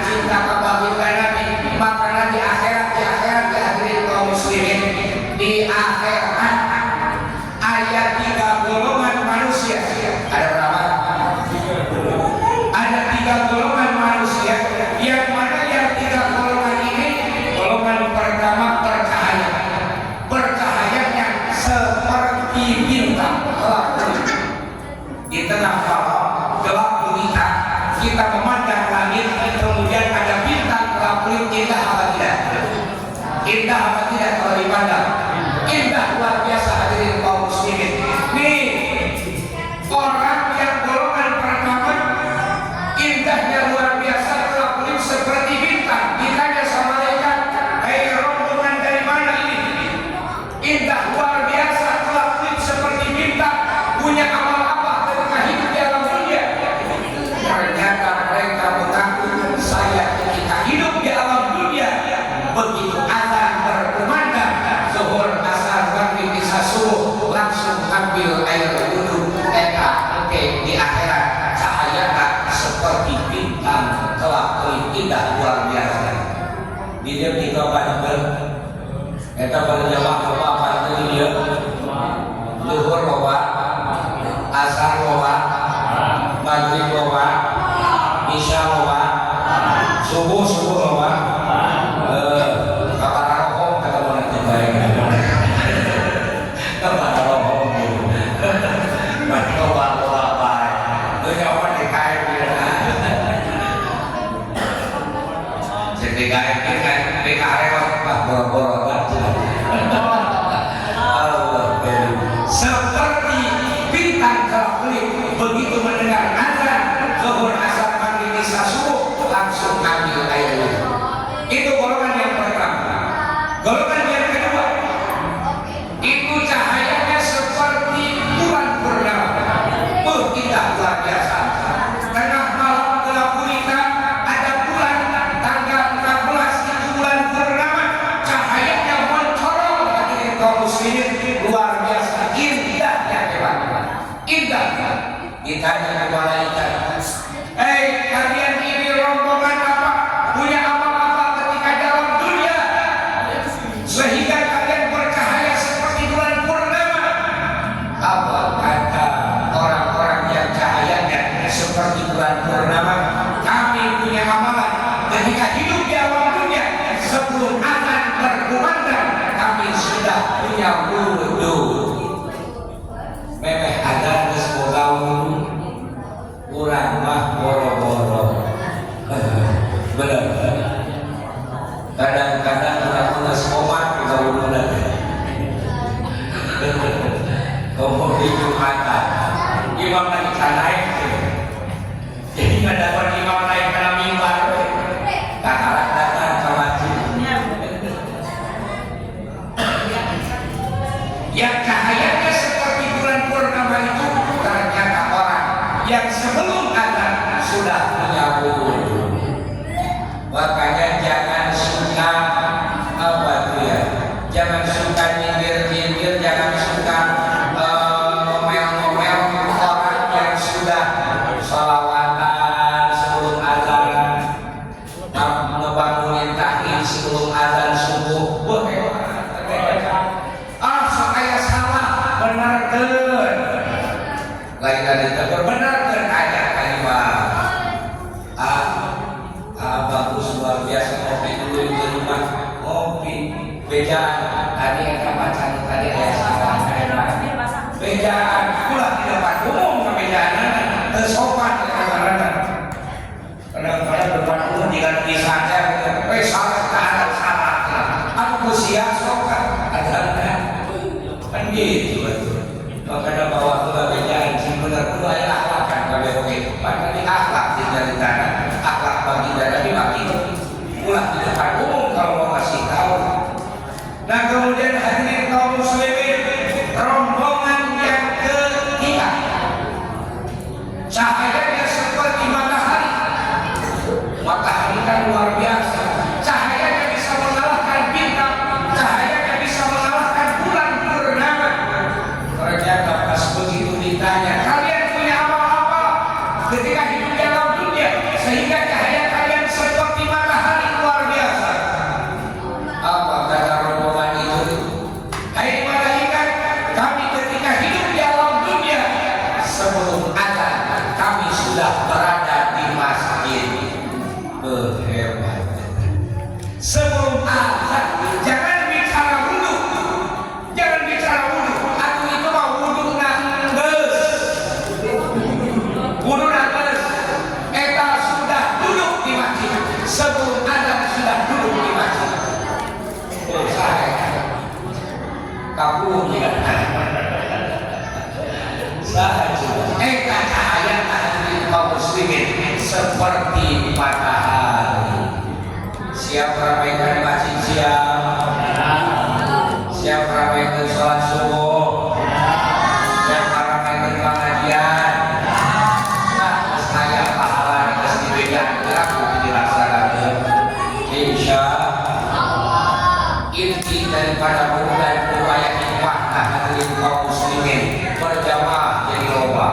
cinta ka baginda Nabi, makanya di akhirat hadirin kaum muslimin, di akhirat ayat 3 golongan manusia. Ada berapa? Ada 3 golongan manusia, yang mana yang 3 golongan ini, golongan pertama bercahayanya seperti bintang gelap di tengah malam gelap gulita, kita memandang langit, kemudian ada bintang gelap kulit. Indah apa tidak? Indah apa tidak kalau dipandang? Indah luar biasa hadirin kaum muslimin. Nih orang yang golongan pertama, indahnya luar biasa, gelap kulit seperti bintang. Ditanya sama mereka, hei rombongan dari mana ini? Indah luar biasa, gelap kulit seperti bintang, punya amal apa ketika hidup di alam dunia? Ternyata mereka mengaku, saya ketika hidup di alam dunia, begitu azan berkumandang, zuhur, asar, maghrib, isya, subuh, langsung ambil air wudhu. Oke, di akhirat cahaya seperti bintang, gelap kulit, indah luar biasa. Di dia 3 bandel, kita berjamaah apa itu dia? Zuhur loba, asar loba, maghrib loba, isya loba, subuh loba. Kapan rokok kata mau nanti baik. Kapan rokok? Mas loba baik. Itu jawaban dikain dia. Jadi kain kan PKR pak boro-boro aja. Seperti bintang gelap kulit, begitu mendengar azan zuhur, asar, maghrib, isya, subuh, langsung ambil air wudhu. Itu golongan yang pertama. Golongan yang kedua, itu cahayanya seperti bulan purnama, indah luar biasa. Tengah malam gelap gulita, ada bulan tanggal 16 itu bulan purnama, cahayanya mencorong hadirin kaum muslimin, luar biasa, indahnya hebat, indah. Ditanya ke malaikat, hei kalian ini rombongan apa? Punya amal apa ketika dalam dunia sehingga kalian bercahaya seperti bulan purnama? Apa kata orang-orang yang cahayanya seperti bulan purnama? Kami punya amalan ketika hidup di alam dunia, sebelum azan berkumandang kami sudah punya wudhu. Memeh azan semoga wudhu, kurang mah boro-boro. Benar. Kadang-kadang orang tulis komat kita wudhu lagi. Kamu di Jumatan, imam lagi naik, jadi nggak dapat imam naik karena mimbar. Kakarak datang ke masjid. Yang cahayanya seperti bulan purnama itu ternyata orang yang sebelum azan sudah punya wudhu. Makanya jangan suka apa itu ya? Jangan suka nyindir-nyindir, jangan suka ngomel-ngomel orang yang sudah sholawatan sebelum azan, ngebangunin tahiyat sebelum azan subuh. Supaya salah benarkan. Lain dari tegur benarkan aja kalimat. Bagus luar biasa, kopi dulu di rumah, kopi bejaan tadi ada macam tadi ada salah bejaan pula di depan umum bejaan tersopan kadang-kadang depan umum dengan misalnya salah salah aku siap sopan ada kan gitu makanya bawa ke bejaan sih benar mulai akhlak kan kalau oke pada di akhlak di tanah akhlak bagi tapi makin pulang di depan umum kalau mau kasih tahu. Nah kemudian hadirin kaum muslimin, rombongan yang ketiga, cahayanya seperti matahari. Matahari kan luar biasa, cahayanya bisa mengalahkan bintang, cahayanya bisa mengalahkan bulan purnama. Ternyata pas begitu ditanya, kalian punya amal apa ketika hidup dalam dunia sehingga cahaya kalian seperti daripada bulan upaya hikmah hadirin kaum muslimin berjamaah jadi loba.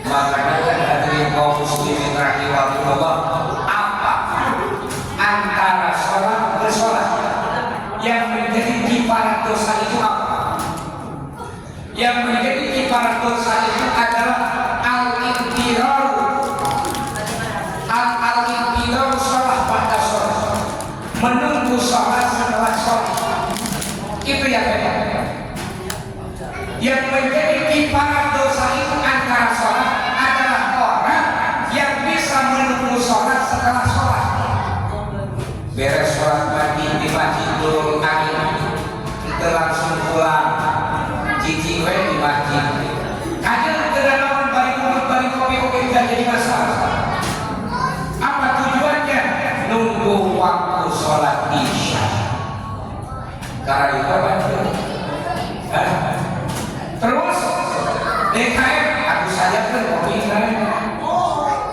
Makanya hadirin kaum muslimin rahimahullah, apa antara sholat bersolat yang menjadi kifarat dosa itu apa? Yang menjadi kifarat dosa itu adalah al-intirar, al-intirar sholat pada sholat, menunggu sholat setelah sholat. Itu yang beda. Yang menjadi kifarat dosa itu antara sholat adalah orang yang bisa menunggu sholat setelah sholat. Beres sholat pagi di masjid Nurul Ain, kita langsung pulang cici di masjid. Kadang kedatangan bari kopi tidak jadi masalah. Apa tujuannya? Nunggu waktu sholat isya. Karena itu apa? Terus DKM aku saja kopi kan.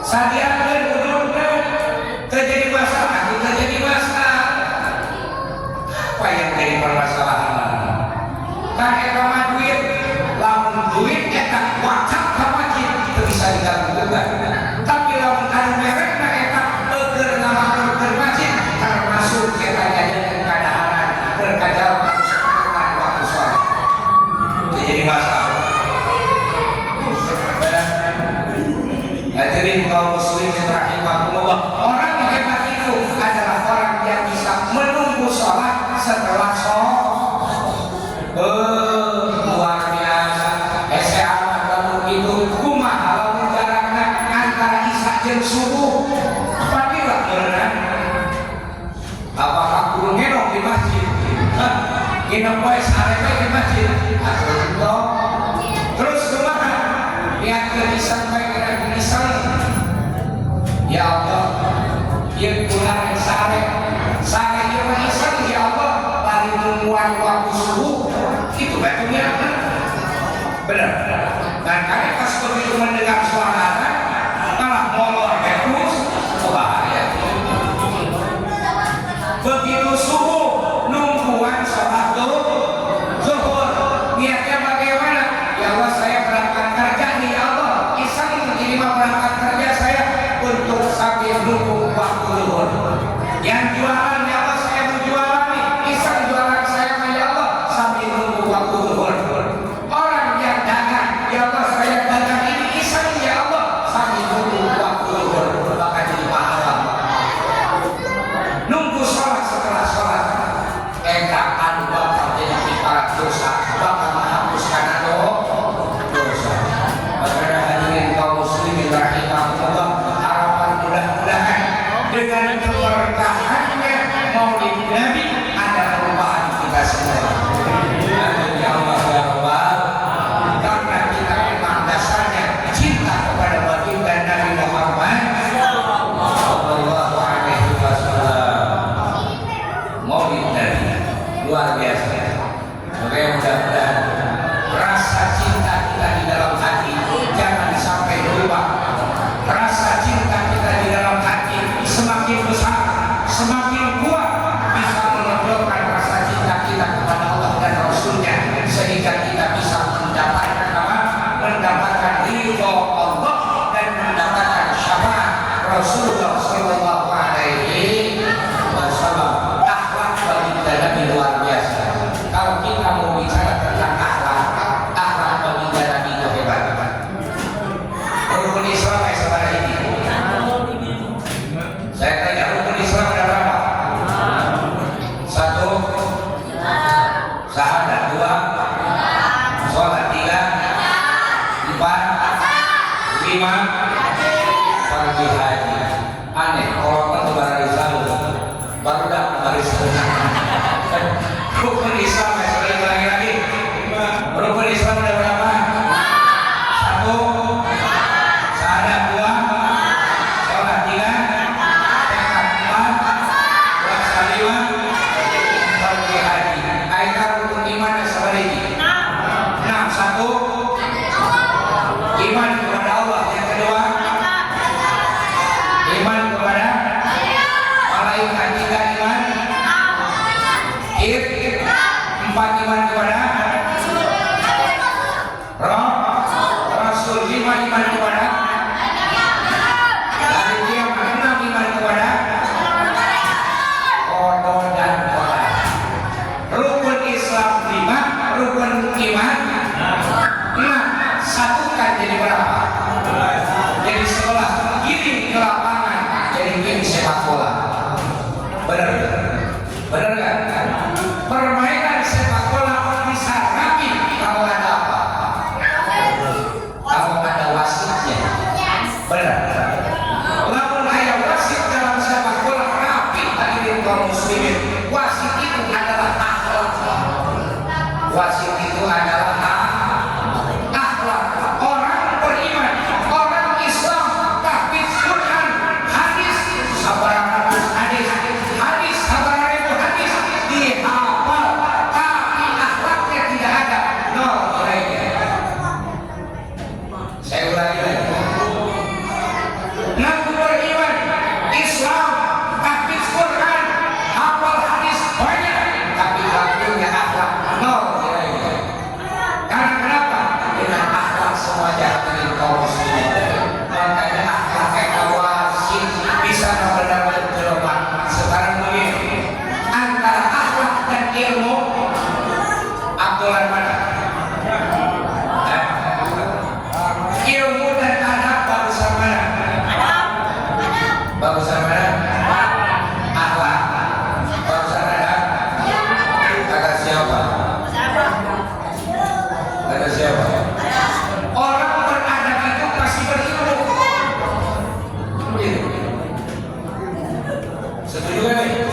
Saya terjadi masalah, aku terjadi masalah. Apa yang jadi permasalahan? Kan eta duit, lamun duit eta wakaf ka masjid itu bisa digabungkan. Tapi lamun anu merekna eta eukeun ngamakeun ke masjid termasuk eta jadi keadaan berkajal waktu sholat. Itu jadi masalah. Hadirin kaum muslimin rahimahullah, orang yang hebat itu adalah orang yang bisa menunggu sholat setelah sholat. Luar biasa. Amat kamu itu kumaha lamun jarakna antara isya jeung subuh. Fadilah beneran. Apakah kudu ngenong di masjid? Nginep wae sareng di masjid. Atuh. Terus kumaha? Lihat ke isya bae kira isya. Ya Allah, ieu kunaon sareng. Sareng ieu isya ya Allah, bari nungguan waktu subuh. Itu betulnya benar. Dan kalian pas begitu mendengar suara azan malah molor terus, bahaya. Begitu subuh nungguan sholat zuhur, niatnya bagaimana? Ya Allah, saya berangkat kerja nih ya Allah, iseng ini mah berangkat kerja saya untuk sambil nunggu waktu zuhur. Yang jualan ya Allah, saya mau jualan nih, iseng jualan saya ya Allah sambil nunggu waktu zuhur. Orang yang dagang ya Allah, saya dagang ini iseng ya Allah sambil nunggu waktu zuhur, bakal jadi pahala. Nunggu sholat setelah sholat eta anu bakal jadi kifarat dosa, bakal menghapuskan dosa. Maka hadirin kaum muslimin rahimahullah, harapan mudah-mudahan dengan keberkahannya Maulid Nabi ada perubahan kita semua. Amin ya Allah ya Rabbal. Karena kita memang dasarnya cinta kepada baginda Nabi Muhammad sallallahu alaihi wasallam. Maulid Nabi luar biasa. Mudah-mudahan rasa cinta kita di dalam hati jangan sampai berubah. Rasa cinta kita di dalam hati semakin besar, semakin kuat, bisa kaum muslimin, wasit itu adalah akhlak. Wasit itu adalah akhlak. Orang beriman, orang Islam, tahfidz Quran, hadis, sabaratus hadis, hadis sabaratus hadis dihafal, tapi akhlaknya tidak ada, nol nilainya. Saya ulangi lagi. Ngaku beriman, Islam, tahfidz Quran, hafal hadis banyak, tapi ngakunya akhlak nol nilainya. Karena kenapa? Dengan akhlak semuanya dari kaum muslimin. Makanya akhlak kayak wasit bisa benar-benar jelema. Sekarang begini, antara akhlak dan ilmu, Abdullah mana? Ilmu dan adab bagusan mana? Bagusan mana? Akhlak. Bagusan adab? Kata siapa? Kata siapa? Orang beradab itu pasti berilmu. Begitu. Setuju kan nih?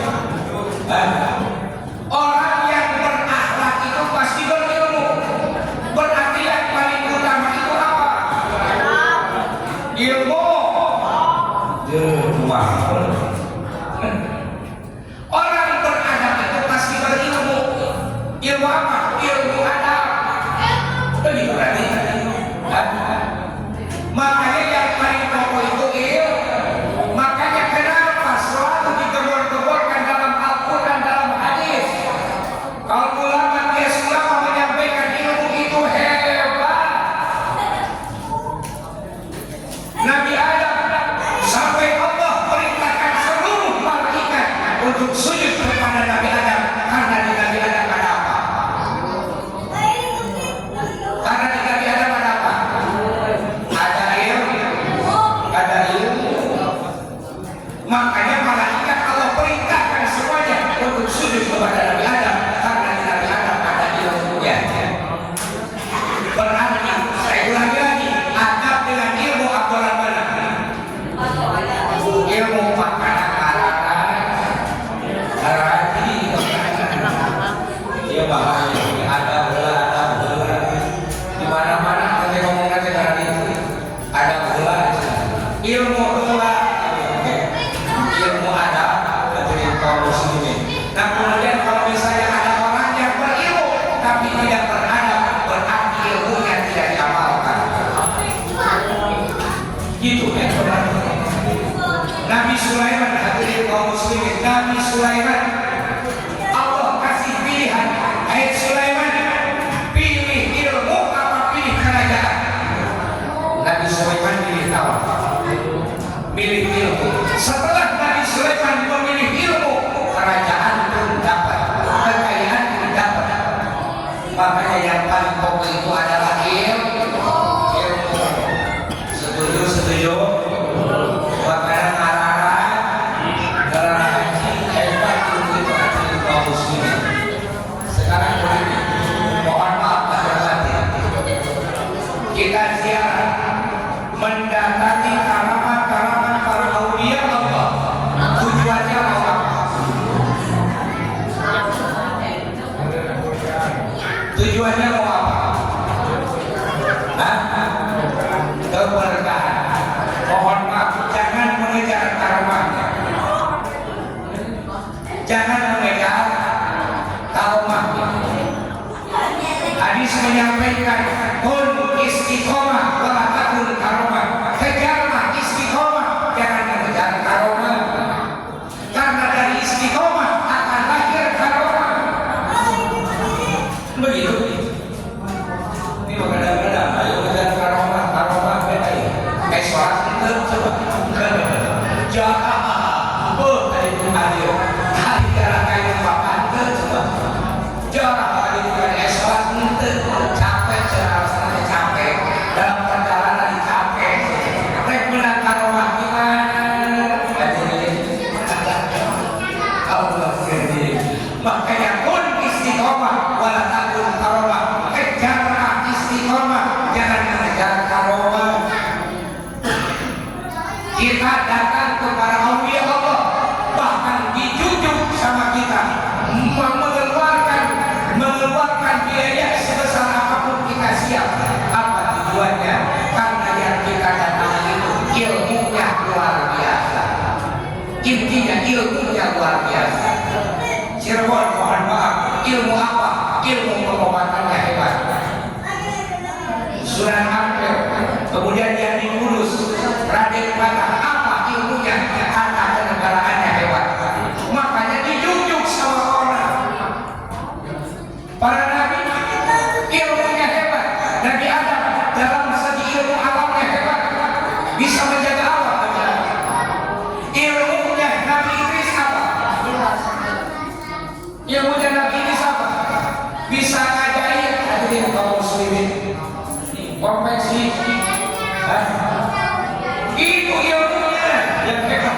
Orang yang berakhlak itu pasti berilmu. Berarti yang paling utama itu apa? Ilmu. Orang beradab itu pasti berilmu. Ilmu apa? Ilmu adab. Begitu berarti. Makanya yang paling pokok itu ilmu. Makanya kenapa selalu digembar-gemborkan dalam Al-Quran, dalam hadis. Kalau ulama dia ulama menyampaikan ilmu itu hebat. Nabi Adam sampai Allah perintahkan seluruh malaikat untuk sujud kepada Nabi Adam karena di Nabi Adam ada apa? Karena di Nabi Adam ada apa? Ada ilmu, ada ilmu. Makanya malaikat Allah perintahkan semuanya untuk sujud kepada Nabi Adam karena di Nabi Adam ada ilmunya. Berarti saya ulangi lagi, adab dengan ilmu Abdullah mana? Ilmu makanan harati ya bahaya ada bola di mana-mana kita ngomong aja hari itu ada bola ilmu bola ilmu ada dari kaum muslimin. Nah kemudian kalau misalnya ada orang yang berilmu tapi tidak beradab, berarti ilmunya tidak diamalkan. Gitu ya. Nabi Sulaiman, hadirin kaum muslimin, Nabi Sulaiman Allah kasih pilihan. Hai Sulaiman, pilih ilmu apa pilih kerajaan? Nabi Sulaiman pilih apa? Pilih ilmu. Setelah Nabi Sulaiman memilih ilmu, kerajaan pun dapat, kekayaan pun dapat. Makanya yang paling pokok itu adalah ilmu. Setuju, setuju. Makanya sekarang mohon maaf kita ziarah mendatangi karamat-karamat para aulia Allah. Tujuannya mau apa? Tujuannya mau apa? Keberkahan. Mohon maaf, jangan mengejar karamatnya, jangan mengejar karomahnya. Hadis menyampaikan kun istiqomah wala takun karomah. Kejarlah istiqomah, jangan mengejar karomah. Karena dari istiqomah akan lahir karomah. Begitu. Ini kadang-kadang ayo mengejar karomah, karomah beda ya. Kayak sholat itu coba. Jangan tadi itu hadir. Hari cara kayu papan coba. Jangan hari itu sholat itu capek, cara capek dalam perjalanan tingginya ilmunya luar biasa. Cirebon, mohon maaf, ilmu apa? Ilmu pengobatannya hebat. Sunan Ampel, kemudian yang di Kudus, Raden Patah, apa ilmunya? Harta kenegaraannya hebat. Makanya dijunjung sama orang. Para nabi ilmunya hebat. Nabi Adam dalam segi ilmu alamnya hebat, bisa menjaga alam. Ilmunya Nabi Idris apa? Ilmunya Nabi Idris apa? Bisa ngajarin hadirin kaum muslimin. Konvensi, itu ilmunya yang hebat.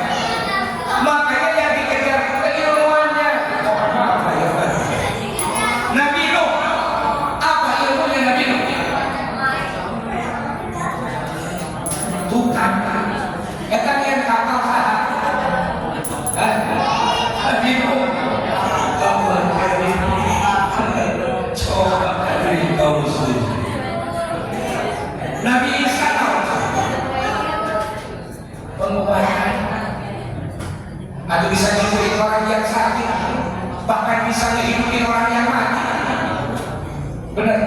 Makanya yang dikejar keilmuannya. Nabi Nuh, apa ilmunya Nabi Nuh? Tukang, kita yang kapal sana. Nabi Nuh, coba dari kaum muslim. Nabi Isa pengobatan, atau bisa nyembuhin orang yang sakit, bahkan bisa ngehidupin orang yang mati. Benar.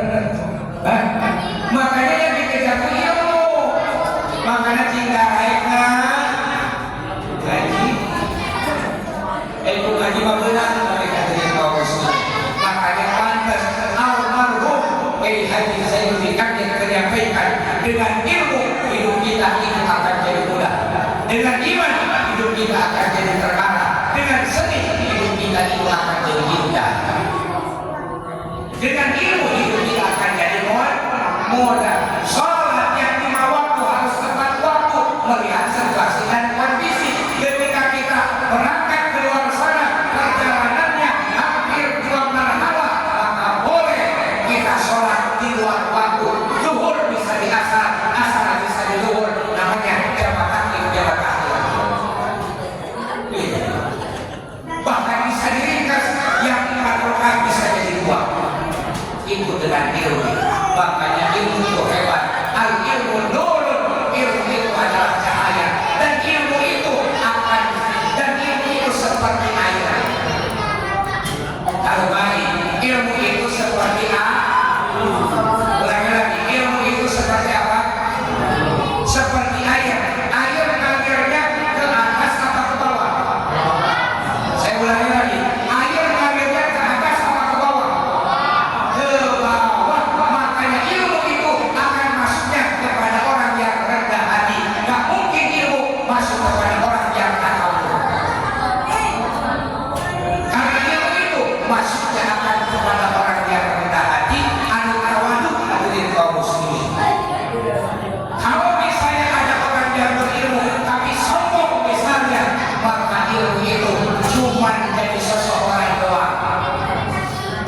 Makanya yang dikejar itu ilmu. Makanya tinggal naiknya gaji. Itu gaji benar mereka jadi kaum muslim. Makanya pantas almarhum Haji Zainuddin yang menyampaikan, dengan ilmu hidup kita itu akan jadi mudah, dengan iman hidup kita akan jadi terarah, dengan seni hidup kita itu akan jadi indah, dengan ilmu hidup kita akan jadi mudah. Sholat yang 5 waktu harus tepat waktu, melihat situasi dan kondisi. Ketika kita berangkat keluar sana, perjalanannya hampir 2 marhala, maka boleh kita sholat di luar waktu. Zuhur bisa di asar, asar bisa di zuhur, namanya jamak akhir, jamak akhir. Bahkan bisa diringkas, yang 4 rakaat bisa jadi 2. Itu dengan ilmu. Makanya ilmu itu hebat. Al ilmu nurun, ilmu itu adalah cahaya, dan ilmu itu akan, dan ilmu itu seperti air. Kalau baik, ilmu itu seperti lagi-lagi, ilmu itu seperti apa? Seperti air. Air mengalirnya ke atas apa ke bawah? Saya ulangi lagi. Air mengalirnya ke atas apa ke bawah? Ke bawah. Makanya ilmu itu akan masuknya kepada orang yang rendah hati. Gak mungkin ilmu masuk kepada orang yang takut. Karena ilmu itu masuknya akan kepada orang yang rendah hati, anu tawadhu, hadirin kaum muslimin. Kalau misalnya ada orang yang berilmu tapi sombong misalnya, maka ilmu itu cuma jadi seseorang doang,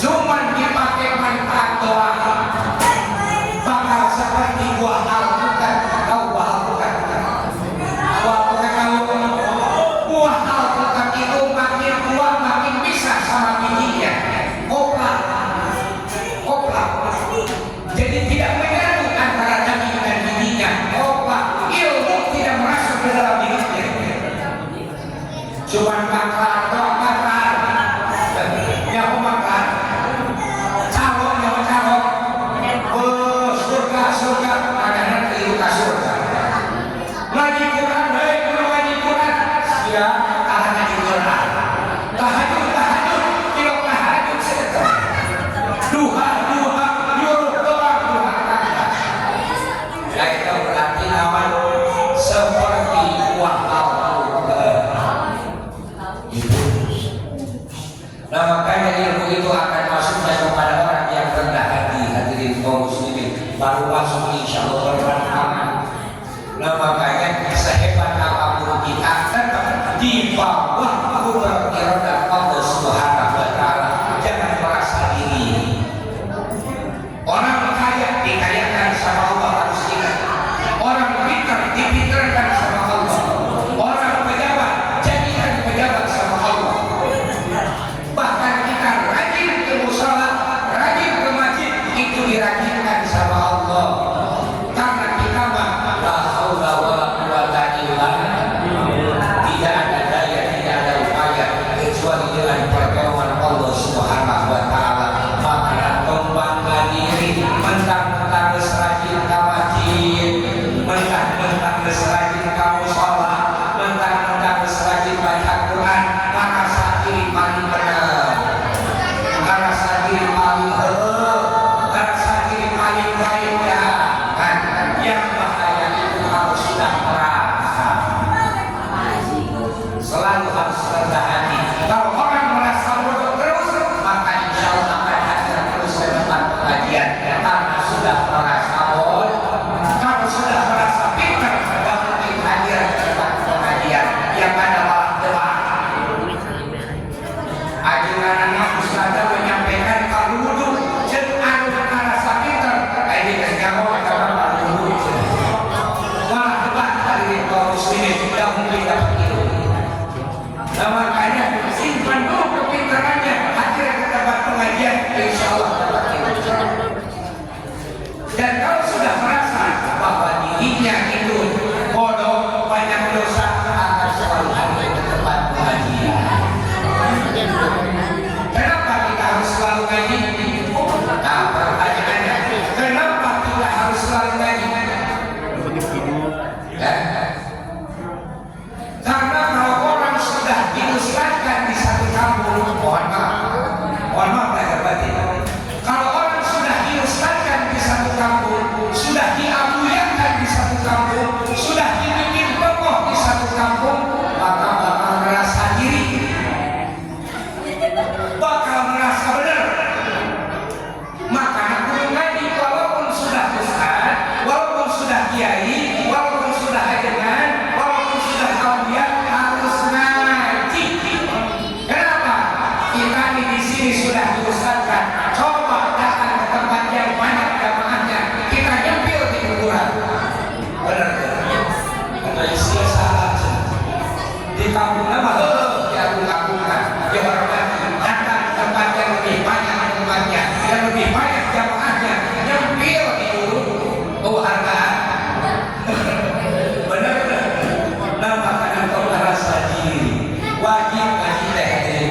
cuma dipakai manfaat doang. Bakal seperti buah alpukat. Tahu buah alpukat? Buah alpukat tahu? Buah alpukat itu makin tua makin bisa sama bijinya. Kopla. Jadi tidak menyatu antara daging dan bijinya. Kopla. Ilmu tidak merasuk ke dalam dirinya. Cuman bakar, nyawa bakar, calon, surga, makanan keliru ke surga. Lagi Quran, lagi Quran, siap, kalahnya di Quran. Tahajud, kilo tahajud sedekah. Duha, nyuruh doa, duha kata. Ya itu berarti aman seperti buah alpukat. Nah makanya ilmu itu akan masuknya kepada orang yang rendah hati, hadirin kaum muslimin, baru masuk insya Allah bermanfaat. Nah makanya sehebat apapun kita tetap di bawah kudrat iradah Allah Subhanahu wa Ta'ala. Jangan merasa diri. Orang kaya dikayakan sama Allah, harus ingat. Orang pintar dipintarkan sama Allah. Orang pejabat jadikan pejabat sama Allah. Bahkan kita rajin ke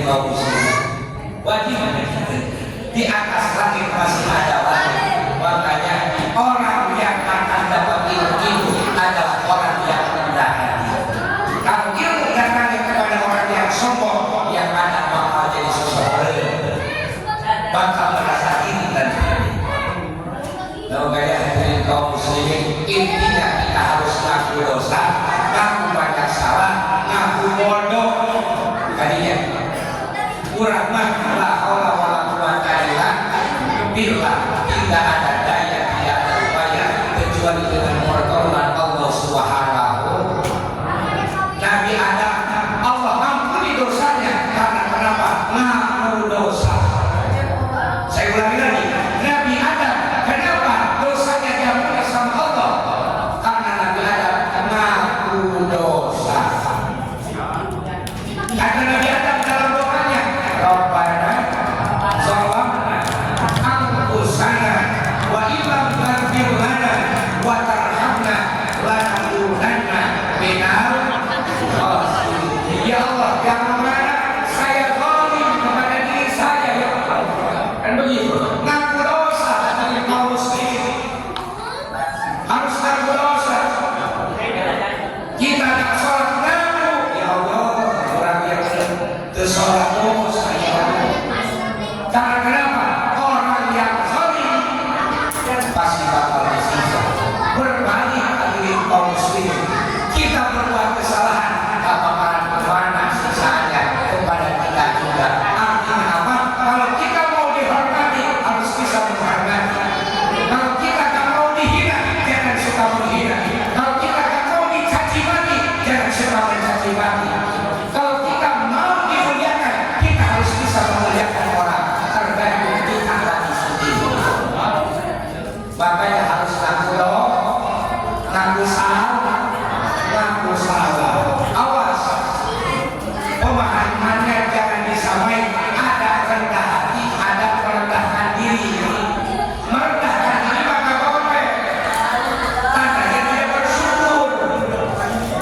kaum muslimin. Wajib di atas langit masih ada langit. Makanya orang yang akan dapat ilmu itu adalah orang yang rendah hati. Kalau ilmu datangnya kepada orang yang sombong, yang ada bakal jadi seseorang, bakal merasa iri dan iri. Makanya hadirin kaum muslimin, intinya kita harus ngaku dosa, ngaku banyak salah, ngaku bodoh. Tadinya kurang mah la haula wala quwata illa billah, tidak ada daya, tidak ada upaya kecuali dengan pertolongan Allah Subhanahu. Nabi Adam, Allah ampuni dosanya karena kenapa? Ngaku dosa. Saya ulangi lagi, Nabi Adam kenapa dosanya diampuni sama Allah? Karena Nabi Adam ngaku dosa. Karena Nabi Adam dalam doanya, Rabbana zalamna anfusana wa illam taghfir lana wa tarhamna lanakunanna minal khasirin. Ya Allah, yang mana saya zalim kepada diri saya, ya Allah. Kan begitu. Ngaku dosa dari kaum muslimin. Harus ngaku dosa. Kita tak sholat ngaku, ya Allah, orang yang sholat dosa, ya Allah. Karena kenapa? Orang yang zalim pasti bakal disiksa. Berbalik hadirin kaum muslimin, kita berbuat kesalahan, bakalan kemana siksaannya kepada kita juga. Artinya apa? Kalau kita mau dihormati, harus bisa menghormati. Kalau kita tak mau dihina, jangan suka menghina. Kalau kita tak mau dicaci maki, jangan suka mencaci maki. Kalau kita mau dimuliakan, kita harus bisa memuliakan orang, tergantung kita tadi sendiri. Makanya harus ngaku doa, ngaku salah, ngaku salah. Awas, pemahamannya jangan disamain. Ada rendah hati, ada merendahkan diri. Merendahkan diri maka boleh, tandanya dia bersyukur.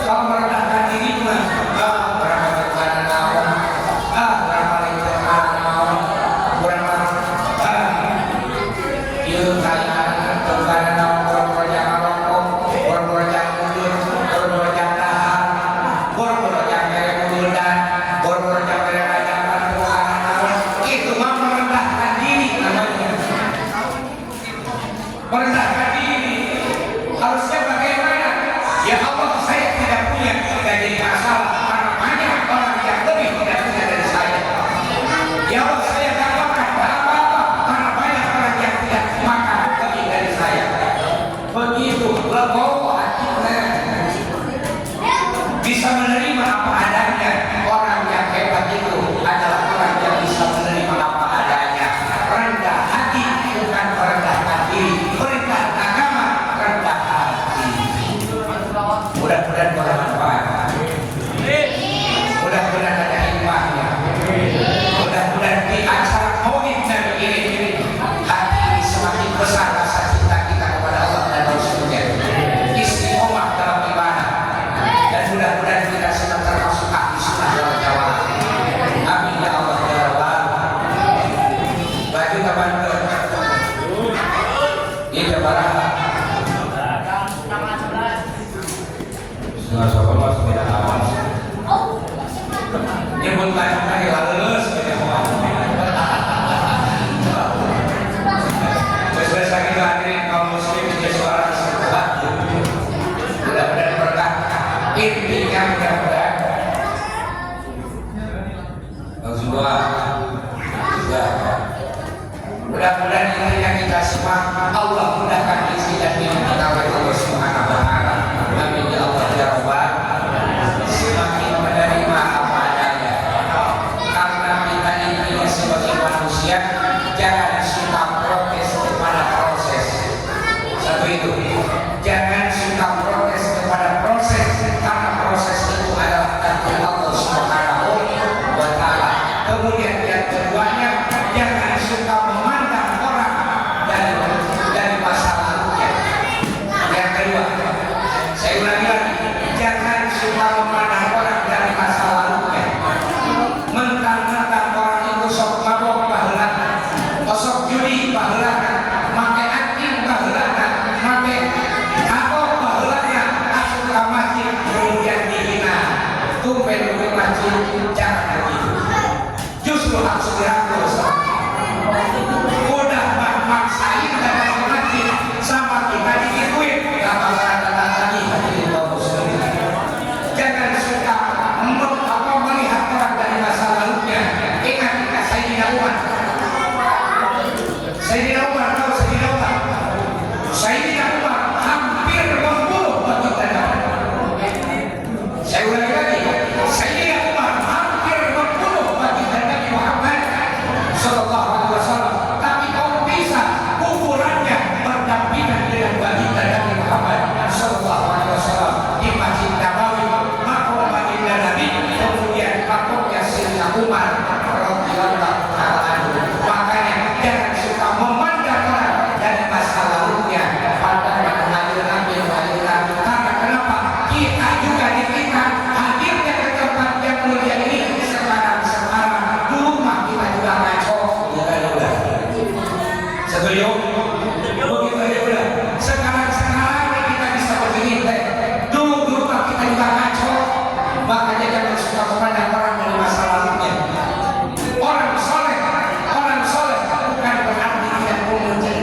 Kalau merendahkan diri mah, berapa berkana naon, berapa liter naon, berapa ieu kayaan berkana naon, berapa jangan rokok, berapa jangan mundur, berapa jangan tahan, berapa jangan mere munduran, berapa jangan mere ngajakan berkana naon. Itu mah merendahkan diri namanya. Merendahkan diri. Harusnya bagaimana? Ya Allah, saya tidak punya, tidak jadi masalah karena banyak orang yang lebih tidak punya dari saya. Ya Allah, saya tak makan apa-apa karena banyak orang yang tidak makan lebih dari saya. Begitu legowo hatinya, bisa menerima apa adanya. Orang yang hebat itu adalah orang yang bisa menerima apa adanya. Rendah hati bukan merendahkan diri. Perintah agama rendah hati. Mudah-mudahan bermanfaat. Mudah-mudahan ada hikmahnya. Mudah-mudahan di acara maulid Nabi ini hati ini semakin besar rasa cinta kita kepada Allah dan Rasulnya. Istiqomah dalam ibadah. Dan mudah-mudahan kita sedang termasuk ahli sunnah wal jamaah. Amin ya Allah ya Rabbal. Baju teman-teman. Ini barang. Setengah sopan mas tidak aman. Nyebut tanya lulus tidak aman. Sesuai sakit hadirin kaum muslim di suara sebuah. Mudah-mudahan berkah. Intinya mudah-mudahan. Rasulullah. Mudah-mudahan intinya kita semua Allah mudahkan isi dan hidup kita oleh Allah Subhanahu wa taala. Amin ya Allah ya Rabbal. Semakin menerima apa adanya. Karena kita intinya sebagai manusia jangan suka protes kepada proses. Satu itu. Jangan suka protes kepada proses karena proses itu adalah takdir Allah Subhanahu wa taala. Kemudian yang keduanya, jangan suka memandang orang dari masa lalunya. justru harus dirangkul udah maksain dan masing-masing sama kita digituin dalam kata tadi hadirin kaum muslimin. Jangan suka melihat orang dari masa lalunya. Ingat kita Sayyidina Umar. Sayyidina Umar tahu Sayyidina Umar. Sayyidina Umar hampir membunuh Bani Tadam. Saya ulangi lagi. Sayyidina Umar hampir membunuh Bani Tadam Muhammad Sallallahu Alaihi Wasallam. Tapi kau bisa kuburannya berdampingan dengan Bani Tadam Muhammad Sallallahu Alaihi Wasallam di Masjid Nabawi. Makom Bani Tadam kemudian makomnya Sayyidina Umar radhiyallahu ta'ala anhu. Makanya jangan suka memandang orang dari masa lalunya pada aliran karena kenapa kita juga diminta hadirnya ke tempat yang mulia ini sekarang dulu mah kita juga ngaco setuju begitu aja udah sekarang kita bisa begini dulu mah kita juga ngaco. Makanya jangan suka memandang orang dari masa lalunya. Orang soleh bukan berarti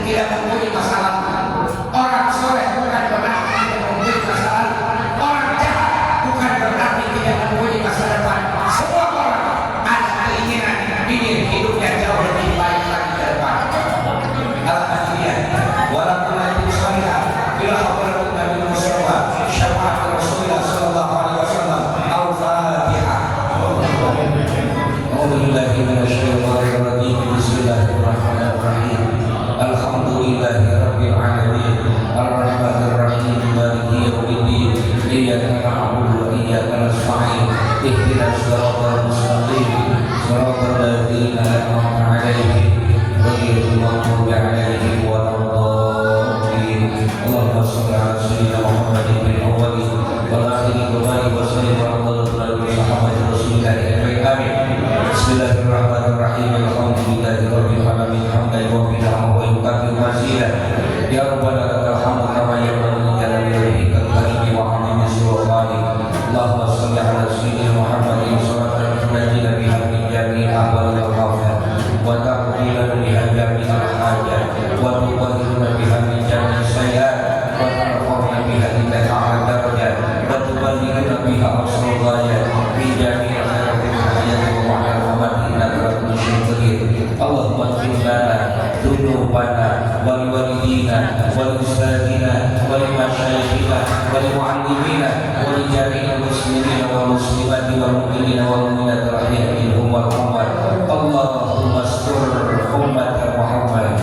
tidak mempunyai masa lalu. Orang soleh bukan berarti tidak mempunyai masa lalu. Orang jahat bukan berarti tidak mempunyai masa depan. Semua orang ada keinginan ingin hidupnya jauh lebih baik lagi ke depan. Alhamdulillah. Walaupun itu salihah bila hadratul Nabi Muhammad syafaat Rasulullah sallallahu alaihi wasallam. Al-Fatihah. A'udzubillahi minasyaitonir rajim. Bismillahirrahmanirrahim. Alhamdulillahirabbil alamin. Arrahmanir rahim. Maliki yaumiddin. Iyyaka na'budu wa iyyaka nasta'in. Ihdinas siratal mustaqim. Siratal ladzina an'amta 'alaihim ghairil maghdubi 'alaihim waladdallin. Allahumma shalli 'ala sayyidina Muhammadin fil awwalin wal akhirin wa barik wa sallim 'ala Muhammadin rasulillah. Amin. Bismillahirrahmanirrahim. Alhamdulillahirabbil alamin. Hamdan wa bihamdihi wa yukaffir mazidah. Ya rabbana lakal hamdu kama yanbaghi li jalali wajhikal karim wa 'azimi sultanik. Allahumma shalli 'ala sayyidina Muhammadin salatan tunajjina biha min jami'il ahwal wal afat wa taqdilan biha jami'al hajat wa tuqaddiruna biha min jami'is sayyi'at wa tarfa'una biha ila a'la darajat wa tuballighuna biha aqsal ghayat fi jami'il khairat Allahumma ighfir lana dzunubana wa liwalidina wa liustadzina wa limasyayikhina wa limuallimina wa li jami'il muslimina wal muslimati wal mu'minina wal mu'minat rahimahum minhum wal ummat. Allahumma astur ummat Muhammad.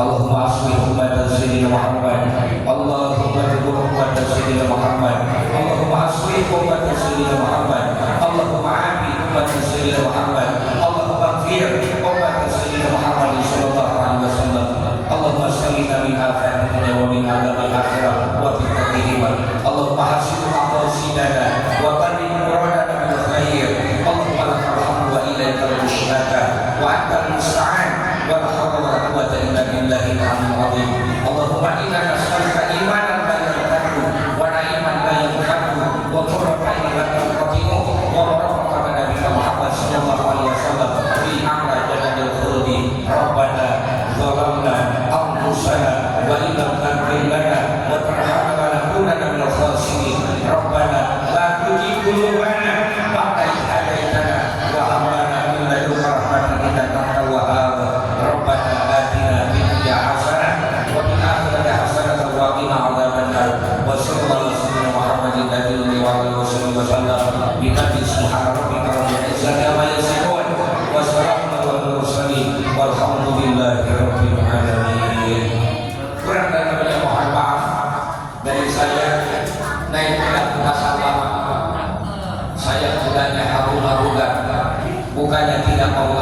Allahumma aslih ummat sayyidina Muhammad. Allahumma ighfir ummat sayyidina Muhammad. Allahumma aslih ummat sayyidina Muhammad. Allahumma afi ummat sayyidina Muhammad. Allahumma ighfir ummat sayyidina Muhammad sallallahu alaihi wasallam. Allahumma salina min afatin dunya wa min adzabil akhirah wa min fitnatihim. Allahumma hasib aqwasidana wa qadim muradana bil khair. Allahumma lakal hamdu wa ilaikal mushtaka wa antal musta'an wa la hawla wa la quwwata illa billahil aliyyil azim. Allahumma inna nas'aluka imanan la yartaddu wa na'iman la yanqadu wa qurrata a'yunin la taqtimu wa barakaatan Nabi Muhammad sallallahu alaihi wasallam fi a'la jannil khuldi. Rabbana zalamna anfusana wa in lam taghfir lana wa tarhamna lanakunanna minal khasirin. Rabbana la tuzigh qulubana ba'da idh hadaytana wa hab lana min ladunka rahmatan innaka antal wahhab. Rabbana atina fid dunya hasanah wa fil akhirati hasanah wa qina adzabannar. Wa sallallahu alaihi Muhammadin nabiyyi wa alihi wasallam. Bi hadis subhana rabbika rabbil izzati amma yasifun wa salamun alal mursalin walhamdulillahi rabbil alamin. Kurang dan lebihnya mohon maaf dari saya. Naik tidak masalah. Saya bukannya haru-harugan, bukannya tidak mau